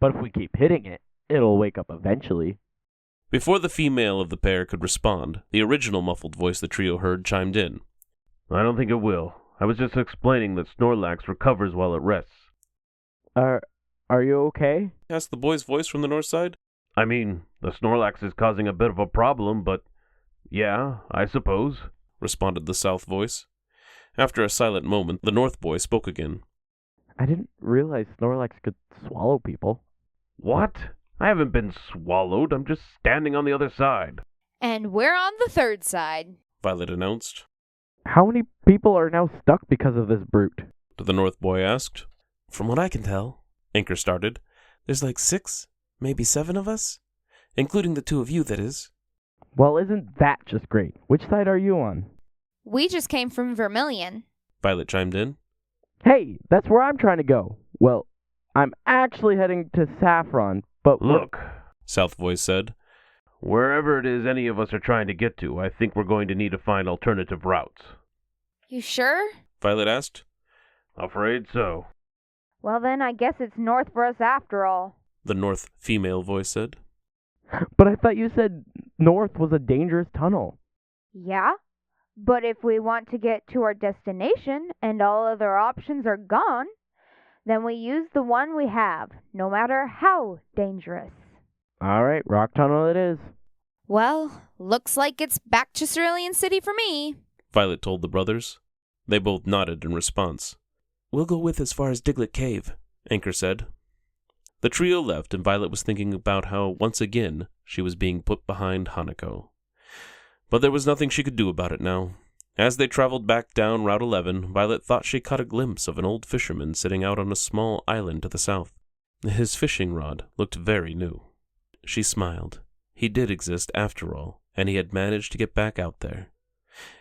But if we keep hitting it, it'll wake up eventually. Before the female of the pair could respond, the original muffled voice the trio heard chimed in. I don't think it will. I was just explaining that Snorlax recovers while it rests. Are you okay? asked the boy's voice from the north side. I mean, the Snorlax is causing a bit of a problem, but yeah, I suppose, responded the south voice. After a silent moment, the north boy spoke again. I didn't realize Snorlax could swallow people. What? I haven't been swallowed. I'm just standing on the other side. And we're on the third side. Violet announced. How many people are now stuck because of this brute? The north boy asked. From what I can tell, Anchor started, there's like 6, maybe 7 of us, including the 2 of you, that is. Well, isn't that just great? Which side are you on? We just came from Vermilion. Violet chimed in. Hey, that's where I'm trying to go. Well, I'm actually heading to Saffron, but Look, South voice said. Wherever it is any of us are trying to get to, I think we're going to need to find alternative routes. You sure? Violet asked. Afraid so. Well, then I guess it's north for us after all. The north female voice said. But I thought you said north was a dangerous tunnel. Yeah? But if we want to get to our destination and all other options are gone, then we use the one we have, no matter how dangerous. All right, rock tunnel it is. Well, looks like it's back to Cerulean City for me. Violet told the brothers. They both nodded in response. We'll go with as far as Diglett Cave, Anchor said. The trio left, and Violet was thinking about how, once again, she was being put behind Hanako. But there was nothing she could do about it now. As they traveled back down Route 11, Violet thought she caught a glimpse of an old fisherman sitting out on a small island to the south. His fishing rod looked very new. She smiled. He did exist after all, and he had managed to get back out there.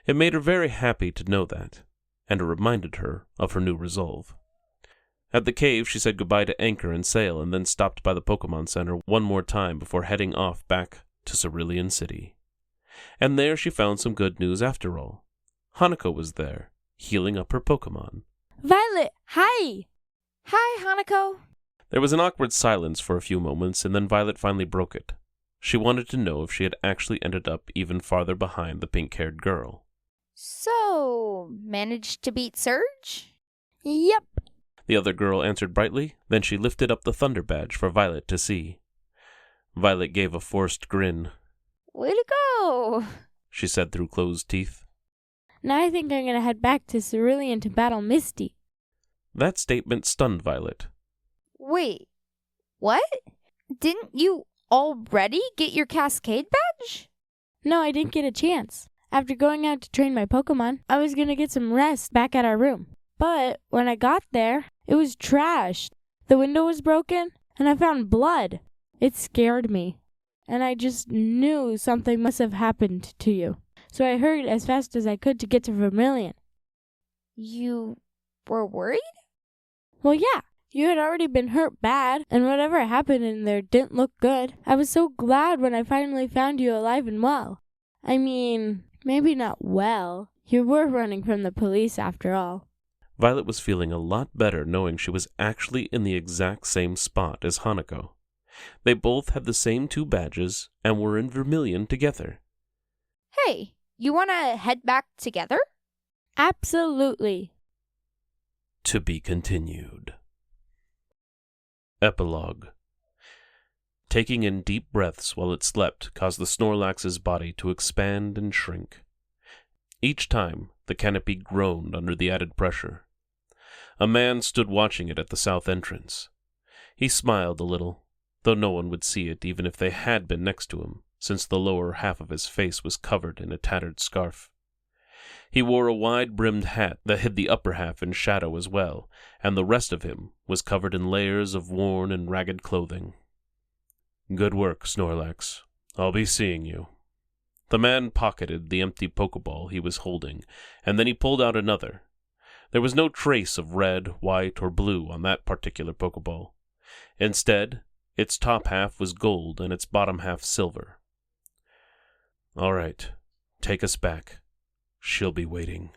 It made her very happy to know that, and it reminded her of her new resolve. At the cave, she said goodbye to Anchor and Sail, and then stopped by the Pokemon Center one more time before heading off back to Cerulean City. And there she found some good news after all. Hanako was there, healing up her Pokemon. Violet, hi! Hi, Hanako. There was an awkward silence for a few moments, and then Violet finally broke it. She wanted to know if she had actually ended up even farther behind the pink-haired girl. So, managed to beat Surge? Yep. The other girl answered brightly, then she lifted up the Thunder Badge for Violet to see. Violet gave a forced grin. Way to go! She said through closed teeth. Now I think I'm gonna head back to Cerulean to battle Misty. That statement stunned Violet. Wait, what? Didn't you already get your Cascade Badge? No, I didn't get a chance. After going out to train my Pokemon, I was gonna get some rest back at our room. But when I got there, it was trashed. The window was broken, and I found blood. It scared me. And I just knew something must have happened to you. So I hurried as fast as I could to get to Vermilion. You were worried? Well, yeah. You had already been hurt bad, and whatever happened in there didn't look good. I was so glad when I finally found you alive and well. I mean, maybe not well. You were running from the police after all. Violet was feeling a lot better knowing she was actually in the exact same spot as Hanako. They both had the same 2 badges and were in Vermilion together. Hey, you want to head back together? Absolutely. To be continued. Epilogue. Taking in deep breaths while it slept caused the Snorlax's body to expand and shrink. Each time, the canopy groaned under the added pressure. A man stood watching it at the south entrance. He smiled a little, though no one would see it even if they had been next to him, since the lower half of his face was covered in a tattered scarf. He wore a wide-brimmed hat that hid the upper half in shadow as well, and the rest of him was covered in layers of worn and ragged clothing. Good work, Snorlax. I'll be seeing you. The man pocketed the empty Pokeball he was holding, and then he pulled out another. There was no trace of red, white, or blue on that particular Pokeball. Instead, its top half was gold and its bottom half silver. All right, take us back. She'll be waiting.